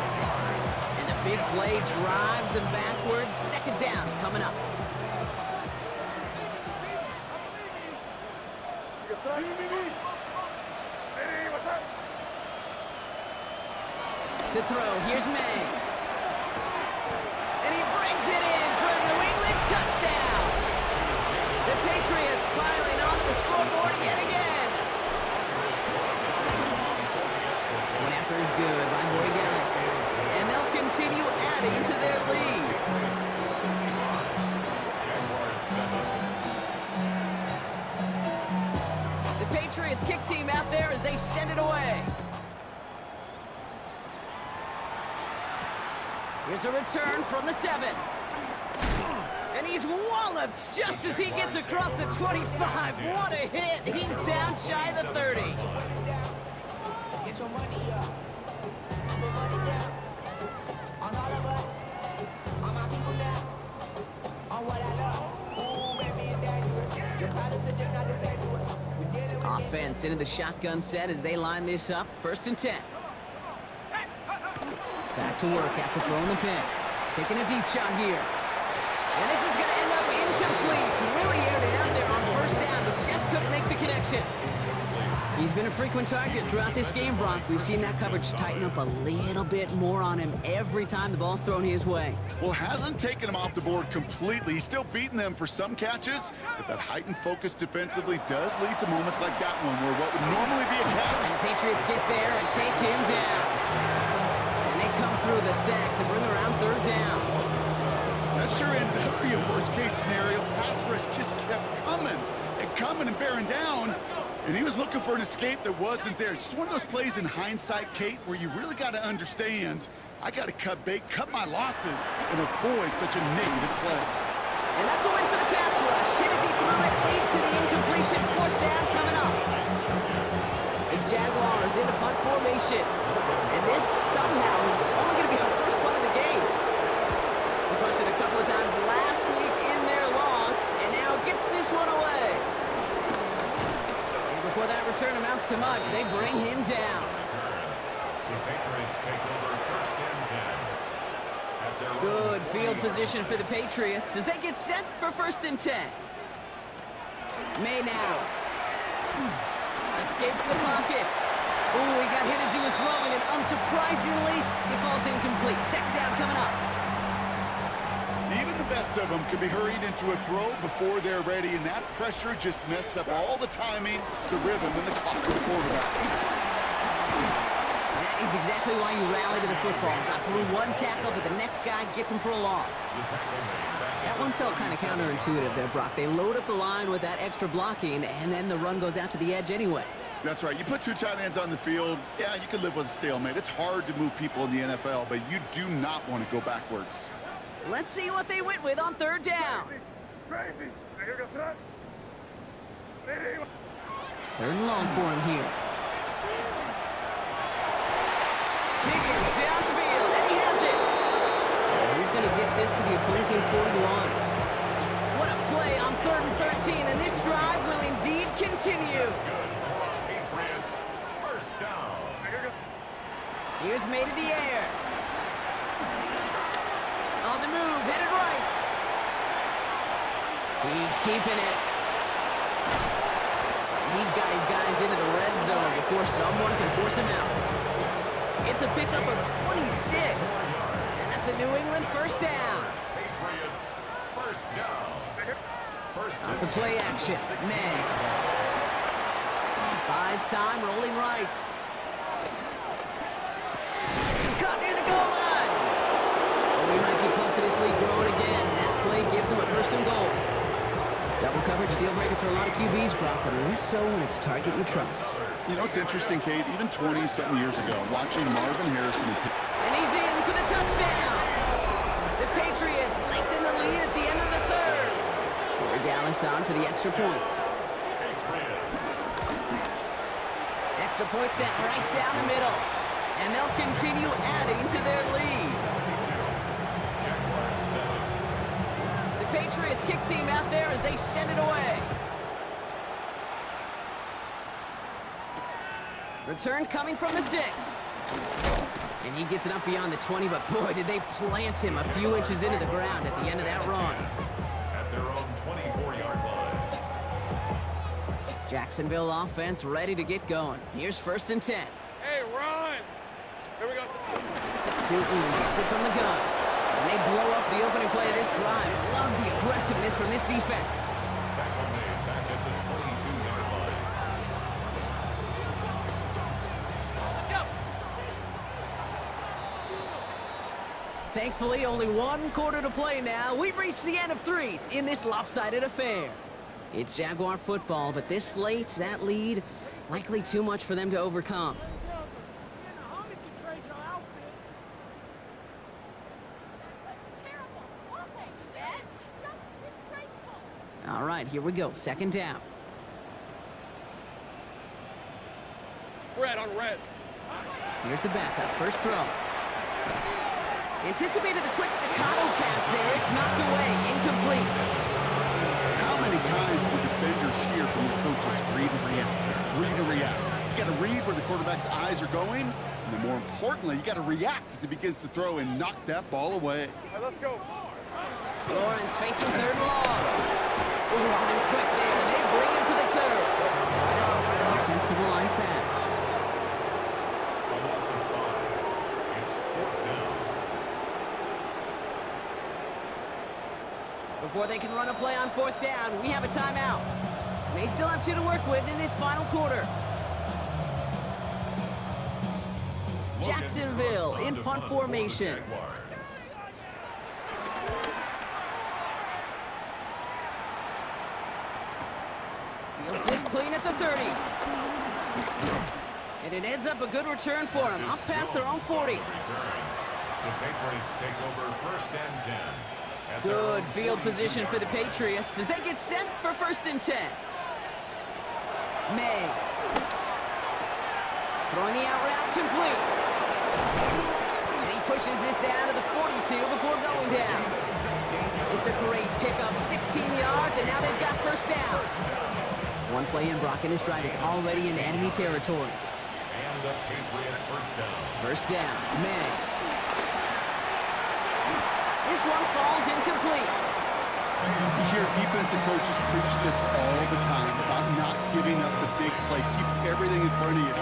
[SPEAKER 3] And the big play drives them backwards. 2nd down coming up. To throw, here's May. And he brings it in for a New England touchdown. The Patriots piling onto the scoreboard yet again. One after is good by Boy Gallis. And they'll continue adding to their lead. The Patriots kick team out there as they send it away. Here's a return from the 7. And he's walloped just as he gets across the 25. What a hit. He's down shy of the 30.
[SPEAKER 4] Get your money up. I'm the money down. On all of us. On my people now. On what I love. Ooh, baby, it's dangerous. Your pilots are just not the same to us. We're dealing with
[SPEAKER 3] Offense into the shotgun set as they line this up. 1st and 10. Back to work after throwing the pick. Taking a deep shot here. And this is going to end up incomplete. Really aired it out there on 1st down, but just couldn't make the connection. He's been a frequent target throughout this game, Brock. We've seen that coverage tighten up a little bit more on him every time the ball's thrown his way.
[SPEAKER 6] Well, hasn't taken him off the board completely. He's still beating them for some catches, but that heightened focus defensively does lead to moments like that one where what would normally be a catch.
[SPEAKER 3] The Patriots get there and take him down. And they come through the sack to bring around third down.
[SPEAKER 6] That sure ended up being a worst-case scenario. Pass rush just kept coming and bearing down. And he was looking for an escape that wasn't there. It's just one of those plays in hindsight, Kate, where you really got to understand, I got to cut my losses and avoid such a negative play.
[SPEAKER 3] And that's a win for the pass rush. Hit as he threw it, leads to the incompletion. Fourth down coming up. The Jaguars in the punt formation. And this somehow is only going to be our first punt of the game. He punted a couple of times last week in their loss, and now gets this one away. Before that return amounts to much, they bring him down.
[SPEAKER 7] The Patriots take over first and 10.
[SPEAKER 3] Good field position for the Patriots as they get set for first and 10. May now escapes the pocket. Ooh, he got hit as he was throwing, and unsurprisingly, he falls incomplete. Second down coming up.
[SPEAKER 6] Even the best of them can be hurried into a throw before they're ready, and that pressure just messed up all the timing, the rhythm, and the clock of the quarterback.
[SPEAKER 3] That is exactly why you rally to the football. Got through one tackle, but the next guy gets him for a loss. That one felt kind of counterintuitive there, Brock. They load up the line with that extra blocking, and then the run goes out to the edge anyway.
[SPEAKER 6] That's right. You put two tight ends on the field, yeah, you can live with a stalemate. It's hard to move people in the NFL, but you do not want to go backwards.
[SPEAKER 3] Let's see what they went with on third down.
[SPEAKER 5] Crazy.
[SPEAKER 3] Third and long for him here. Higgins downfield, and he has it. He's going to get this to the opposing 41. What a play on 3rd and 13, and this drive will indeed continue.
[SPEAKER 7] Patriots first down.
[SPEAKER 3] Here's made in the air. On the move, headed right. He's keeping it. He's got his guys into the red zone before someone can force him out. It's a pickup of 26, and that's a New England first down.
[SPEAKER 7] Patriots first down.
[SPEAKER 3] Off the play action, May. Buys time, rolling right. Caught near the goal line. Well, we might be close to this lead growing again. That play gives him a first and goal. Double coverage, a deal breaker for a lot of QBs, Brock, but less so when it's a target you trust.
[SPEAKER 6] You know, it's interesting, Kate, even 20-something years ago, watching Marvin Harrison
[SPEAKER 3] and he's in for the touchdown. The Patriots lengthen the lead at the end of the third. Corey Dallas on for the extra point. Extra point set right down the middle. And they'll continue adding to their lead. The Patriots kick team out there as they send it away. Return coming from the 6. And he gets it up beyond the 20, but boy, did they plant him a few inches into the ground at the end of that run.
[SPEAKER 7] At their own 24-yard line.
[SPEAKER 3] Jacksonville offense ready to get going. Here's first and 10.
[SPEAKER 5] Hey, run! Here we go.
[SPEAKER 3] Tootin gets it from the gun. And they blow up the opening play of this drive. Love the aggressiveness from this defense.
[SPEAKER 7] Tackle made back at the 22-yard line.
[SPEAKER 3] Thankfully, only one quarter to play now. We've reached the end of 3 in this lopsided affair. It's Jaguar football, but this slate, that lead, likely too much for them to overcome. All right, here we go. Second down.
[SPEAKER 5] Fred on red.
[SPEAKER 3] Here's the backup. First throw. Anticipated the quick staccato pass there. It's knocked away. Incomplete.
[SPEAKER 6] How many times do defenders hear from their coaches, read and react? Read and react. You got to read where the quarterback's eyes are going, and then more importantly, you got to react as he begins to throw and knock that ball away.
[SPEAKER 5] Hey, let's go.
[SPEAKER 3] Lawrence facing third and long. Ooh, on him quick there. They bring him to the turf. Offensive line Before they can run a play on 4th down, we have a timeout. They still have 2 to work with in this final quarter. Jacksonville in punt formation. Fields this clean at the 30. And it ends up a good return for them, up past their own 40.
[SPEAKER 7] The Patriots take over 1st and 10.
[SPEAKER 3] Good field position for the Patriots as they get set for 1st and 10. May. Throwing the out route complete. And he pushes this down to the 42 before going down. It's a great pickup, 16 yards, and now they've got 1st down. One play in, Brock, and his drive is already in enemy territory.
[SPEAKER 7] And the Patriot 1st down.
[SPEAKER 3] 1st down, May. This one falls incomplete.
[SPEAKER 6] You hear defensive coaches preach this all the time about not giving up the big play. Keep everything in front of you.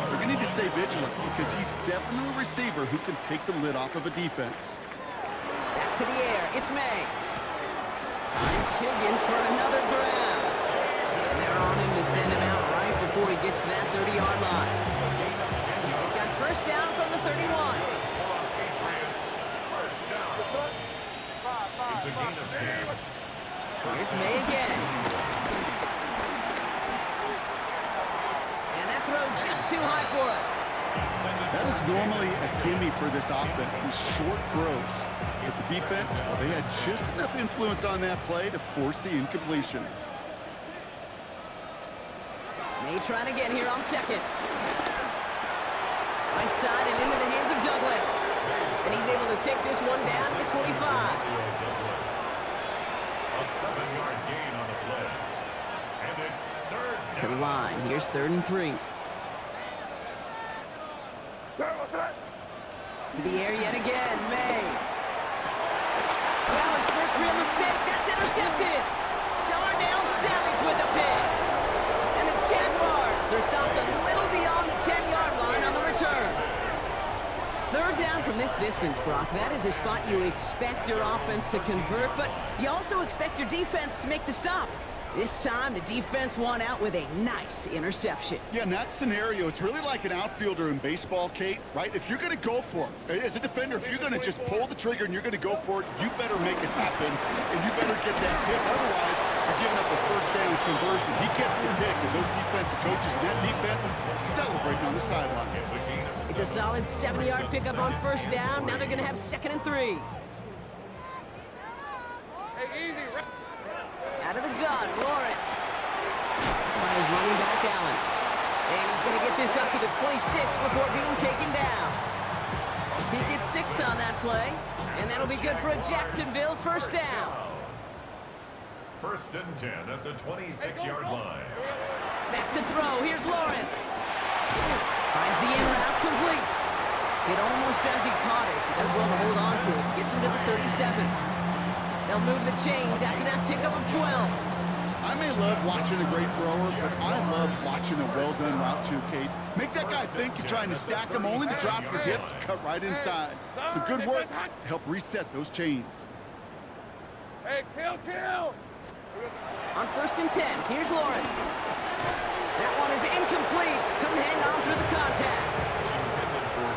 [SPEAKER 6] You're going to need to stay vigilant because he's definitely a receiver who can take the lid off of a defense.
[SPEAKER 3] Back to the air. It's May. Finds Higgins for another grab. And they're on him to send him out right before he gets to that 30-yard line. They've got 1st down from the 31.
[SPEAKER 7] It's a gain of 10.
[SPEAKER 3] Here's May again. And that throw just too high for it.
[SPEAKER 6] That is normally a gimme for this offense, these short throws. But the defense, well, they had just enough influence on that play to force the incompletion.
[SPEAKER 3] May trying to get here on 2nd. Right side and into the hands of Douglas. And he's able to take this one down to the 25.
[SPEAKER 7] A 7-yard gain on the play. And it's 3rd down.
[SPEAKER 3] To the line. Here's 3rd and 3. To the air yet again. May. That was first real mistake. That's intercepted. Darnell Savage with the pick. And the Jaguars are stopped a little beyond the 10-yard line on the return. 3rd down from this distance, Brock. That is a spot you expect your offense to convert, but you also expect your defense to make the stop. This time, the defense won out with a nice interception.
[SPEAKER 6] Yeah, in that scenario, it's really like an outfielder in baseball, Kate, right? If you're going to go for it, as a defender, if you're going to just pull the trigger and you're going to go for it, you better make it happen, and you better get that pick. Otherwise, you're giving up a 1st down conversion. He gets the pick, and those defensive coaches and that defense celebrating on the sidelines.
[SPEAKER 3] It's a solid 70-yard pickup on 1st down. Now they're going to have 2nd and 3. Out of the gun, Lawrence. By his running back, Allen. And he's going to get this up to the 26 before being taken down. He gets 6 on that play, and that'll be good for a Jacksonville 1st down.
[SPEAKER 7] 1st and 10 at the 26-yard line.
[SPEAKER 3] Back to throw. Here's Lawrence. Finds the in route complete. It almost as he caught it. He does well to hold on to it. Gets him to the 37. They'll move the chains after that pickup of 12.
[SPEAKER 6] I may love watching a great thrower, but I love watching a well-done route too, Kate. Make that guy think you're trying to stack him, only to drop your hips, cut right inside. Some good work to help reset those chains.
[SPEAKER 5] Hey, kill!
[SPEAKER 3] On 1st and 10, here's Lawrence. That one is incomplete. Couldn't hang on through the contact.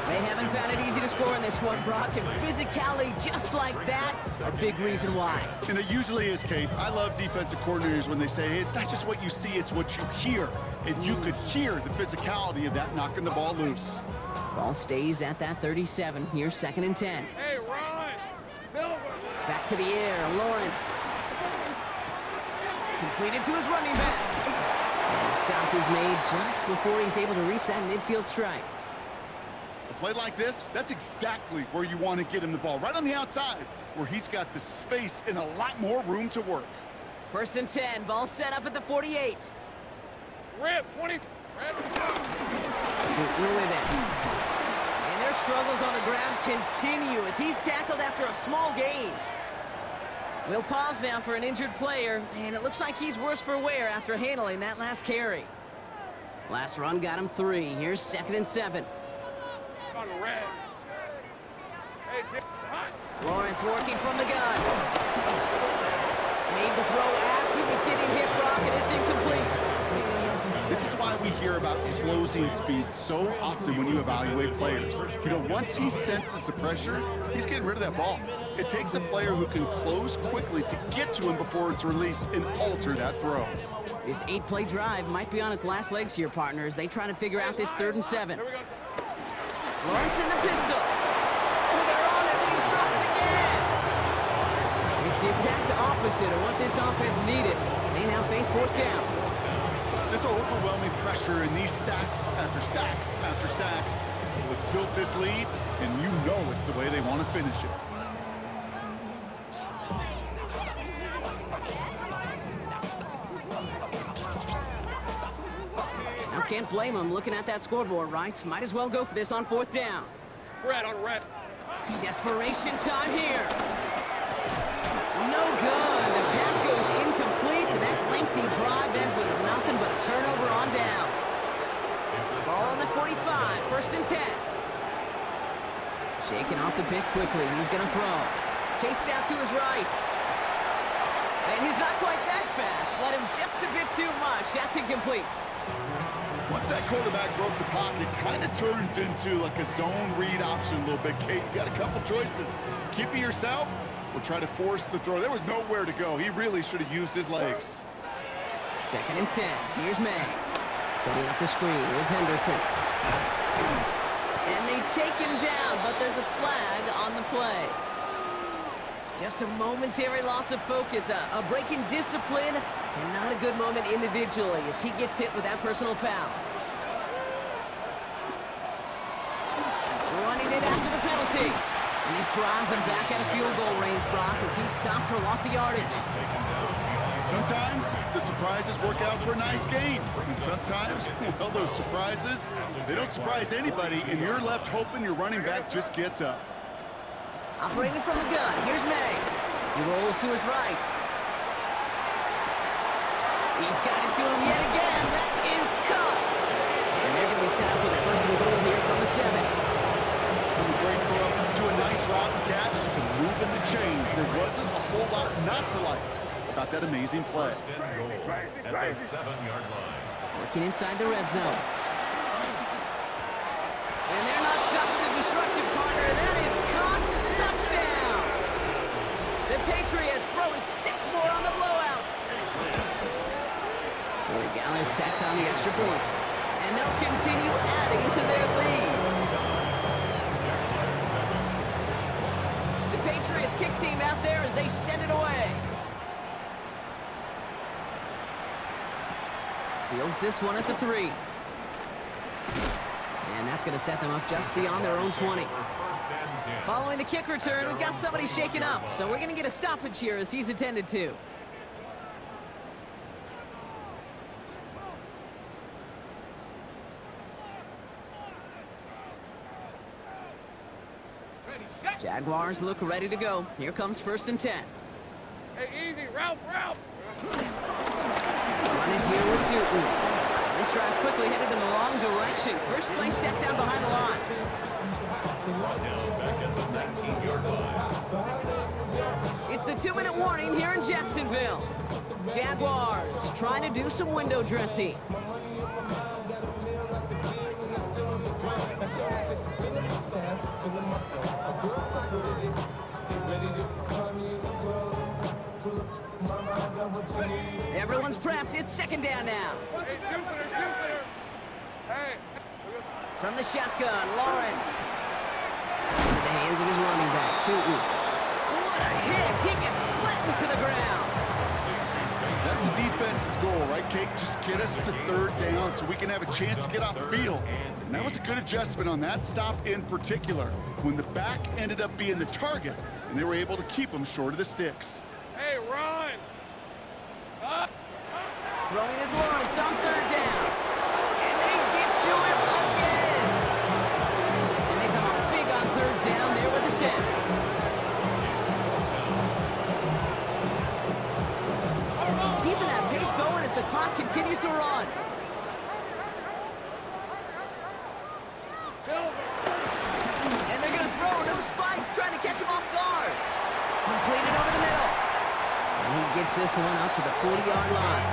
[SPEAKER 3] They haven't found it easy to score in this one, Brock, and physicality just like that, a big reason why.
[SPEAKER 6] And it usually is, Kate. I love defensive coordinators when they say, hey, it's not just what you see, it's what you hear. And you could hear the physicality of that knocking the ball loose.
[SPEAKER 3] Ball stays at that 37. Here's 2nd and 10.
[SPEAKER 5] Hey, Ron! Silver!
[SPEAKER 3] Back to the air, Lawrence. Completed to his running back. And the stop is made just before he's able to reach that midfield strike.
[SPEAKER 6] A play like this, that's exactly where you want to get him the ball. Right on the outside, where he's got the space and a lot more room to work.
[SPEAKER 3] 1st and 10, ball set up at the 48.
[SPEAKER 5] Rip, 20.
[SPEAKER 3] Shooting with it. And their struggles on the ground continue as he's tackled after a small gain. We'll pause now for an injured player, and it looks like he's worse for wear after handling that last carry. Last run got him 3. Here's 2nd and 7.
[SPEAKER 5] On the red. Hey, hot.
[SPEAKER 3] Lawrence working from the gun.
[SPEAKER 6] closing speed so often when you evaluate players. You know, once he senses the pressure, he's getting rid of that ball. It takes a player who can close quickly to get to him before it's released and alter that throw.
[SPEAKER 3] This 8-play drive might be on its last legs here, partners. They try to figure out this 3rd and 7. Lawrence in the pistol. Oh, they're on it, but he's dropped again. It's the exact opposite of what this offense needed. They now face 4th down.
[SPEAKER 6] This overwhelming pressure and these sacks after sacks after sacks. Let's build this lead, and you know it's the way they want to finish it.
[SPEAKER 3] Now can't blame him looking at that scoreboard, right? Might as well go for this on 4th down.
[SPEAKER 5] Fred on red.
[SPEAKER 3] Desperation time here. No good. The pass goes incomplete, and that lengthy drive ends with nothing but a turnover on downs. Ball on the 45, 1st and 10. Shaking off the pick quickly. He's going to throw. Chased out to his right. And he's not quite that fast. Let him just a bit too much. That's incomplete.
[SPEAKER 6] Once that quarterback broke the pocket, kind of turns into like a zone read option a little bit. Kate, you got a couple choices. Keep it yourself or try to force the throw. There was nowhere to go. He really should have used his legs.
[SPEAKER 3] 2nd and 10. Here's May. Setting up the screen with Henderson. And they take him down, but there's a flag on the play. Just a momentary loss of focus, a break in discipline, and not a good moment individually as he gets hit with that personal foul. Running it after the penalty. And this drives him back out of field goal range, Brock, as he's stopped for loss of yardage.
[SPEAKER 6] Sometimes the surprises work out for a nice game. And sometimes, well, those surprises, they don't surprise anybody, and you're left hoping your running back just gets up.
[SPEAKER 3] Operating from the gun, here's May. He rolls to his right. He's got it to him yet again. That is cut. And they're going to be set up with a 1st and goal here from the 7.
[SPEAKER 6] From a great throw to a nice route and catch to moving the chains. There wasn't a whole lot not to like about that amazing play.
[SPEAKER 7] 1st and goal at the 7-yard line.
[SPEAKER 3] Working inside the red zone. And they're not stopping the destruction, partner. That is caught. Touchdown. The Patriots throwing 6 more on the blowout. Gallus tacks on the extra point. And they'll continue adding to their lead. The Patriots kick team out there as they send it away. Fields this one at the 3. And that's going to set them up just beyond their own 20. Following the kick return, we've got somebody shaken up. So we're going to get a stoppage here as he's attended to. Jaguars look ready to go. Here comes 1st and 10.
[SPEAKER 5] Hey, easy, Ralph.
[SPEAKER 3] Running here with Newton. This drive's quickly headed in the wrong direction. First play set down behind the line.
[SPEAKER 7] Brought down back at the 19-yard line.
[SPEAKER 3] It's the 2-minute warning here in Jacksonville. Jaguars trying to do some window dressing. Everyone's prepped. It's 2nd down now.
[SPEAKER 5] Hey, Jupiter. Hey.
[SPEAKER 3] From the shotgun, Lawrence. Into the hands of his running back, Tootin. What a hit! He gets flattened to the ground.
[SPEAKER 6] That's a defense's goal, right, Kate? Just get us to 3rd down so we can have a chance to get off the field. And that was a good adjustment on that stop in particular, when the back ended up being the target, and they were able to keep him short of the sticks.
[SPEAKER 5] Hey, run.
[SPEAKER 3] Throwing his Lawrence on 3rd down. And they get to him again. And they come up big on 3rd down there with the set. Keeping that pace going as the clock continues to run. And they're going to throw. No spike. Trying to catch him off guard. Completed over the middle. And he gets this one up to the 40-yard line.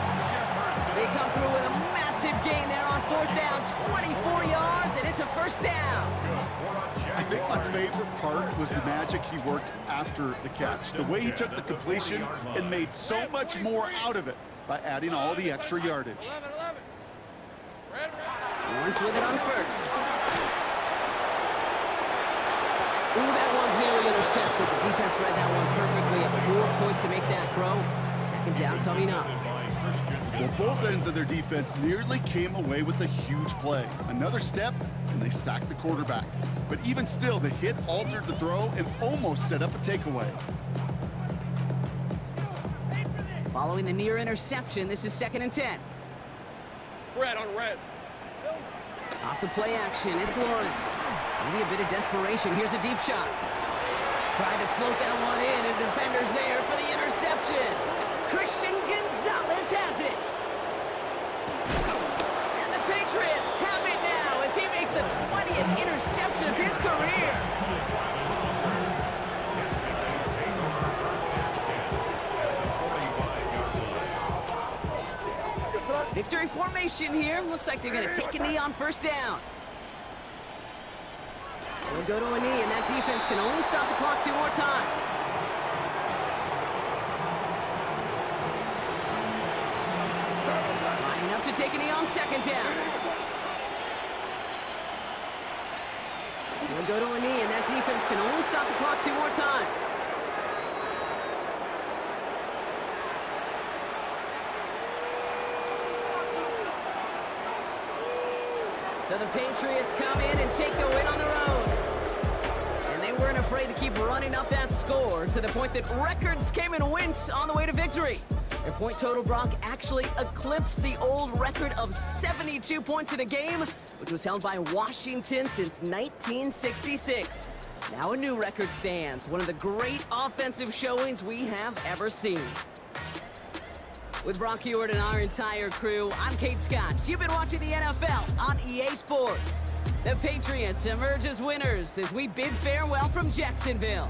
[SPEAKER 3] They come through with a massive massive gain there on 4th down, 24 yards, and it's a first down.
[SPEAKER 6] I think my favorite part was the magic he worked after the catch. The way he took the completion and made so much more out of it by adding all the extra yardage.
[SPEAKER 3] Lawrence with it on first. Ooh, that one's nearly intercepted. The defense read that one perfectly. A poor choice to make that throw. Second down coming up.
[SPEAKER 6] Well, both ends of their defense nearly came away with a huge play. Another step, and they sacked the quarterback. But even still, the hit altered the throw and almost set up a takeaway.
[SPEAKER 3] Following the near interception, this is 2nd and 10.
[SPEAKER 5] Fred on red.
[SPEAKER 3] Off the play action, it's Lawrence. Maybe a bit of desperation. Here's a deep shot. Trying to float that one in, and defender's there for the interception. Christian Gonzalez has it. And the Patriots have it now as he makes the 20th interception of his career. Victory formation here. Looks like they're going to take a knee on 1st down. They'll go to a knee, and that defense can only stop the clock 2 more times. Lining up to take a knee on 2nd down. They'll go to a knee, and that defense can only stop the clock 2 more times. So the Patriots come in and take the win on the road. And they weren't afraid to keep running up that score to the point that records came and went on the way to victory. Their point total, Brock, actually eclipsed the old record of 72 points in a game, which was held by Washington since 1966. Now a new record stands, one of the great offensive showings we have ever seen. With Brock Heward and our entire crew, I'm Kate Scott. You've been watching the NFL on EA Sports. The Patriots emerge as winners as we bid farewell from Jacksonville.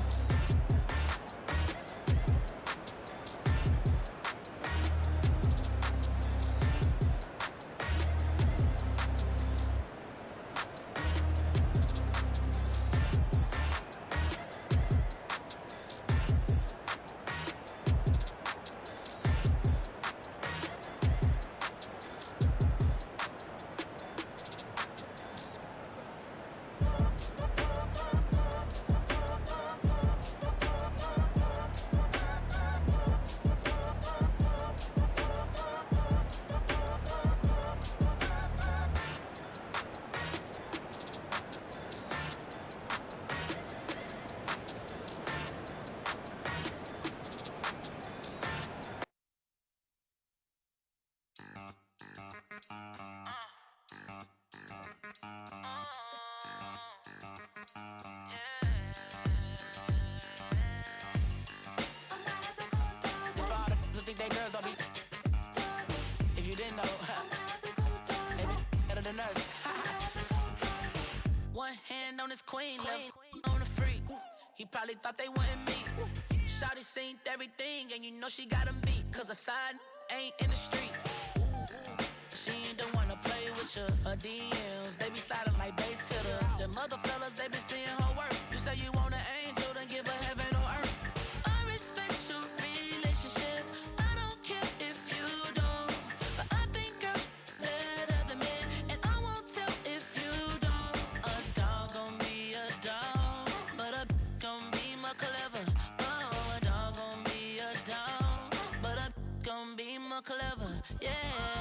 [SPEAKER 1] If you didn't know, better than us. One hand on his queen, left on the freak. He probably thought they wouldn't meet. Shawty seen everything, and you know she got him beat. Cause her side ain't in the streets. She ain't the one to play with you. Her DMs, they be sliding like base hitters. Them other fellas, they be seeing her work. You say you want an angel, then give her heaven on earth. I respect your relationship. I don't care if you don't. But I think girls better than men. And I won't tell if you don't. A dog gon' be a dog. But a gon' be more clever. Oh, a dog gon' be a dog. But a gon' be more clever. Yeah.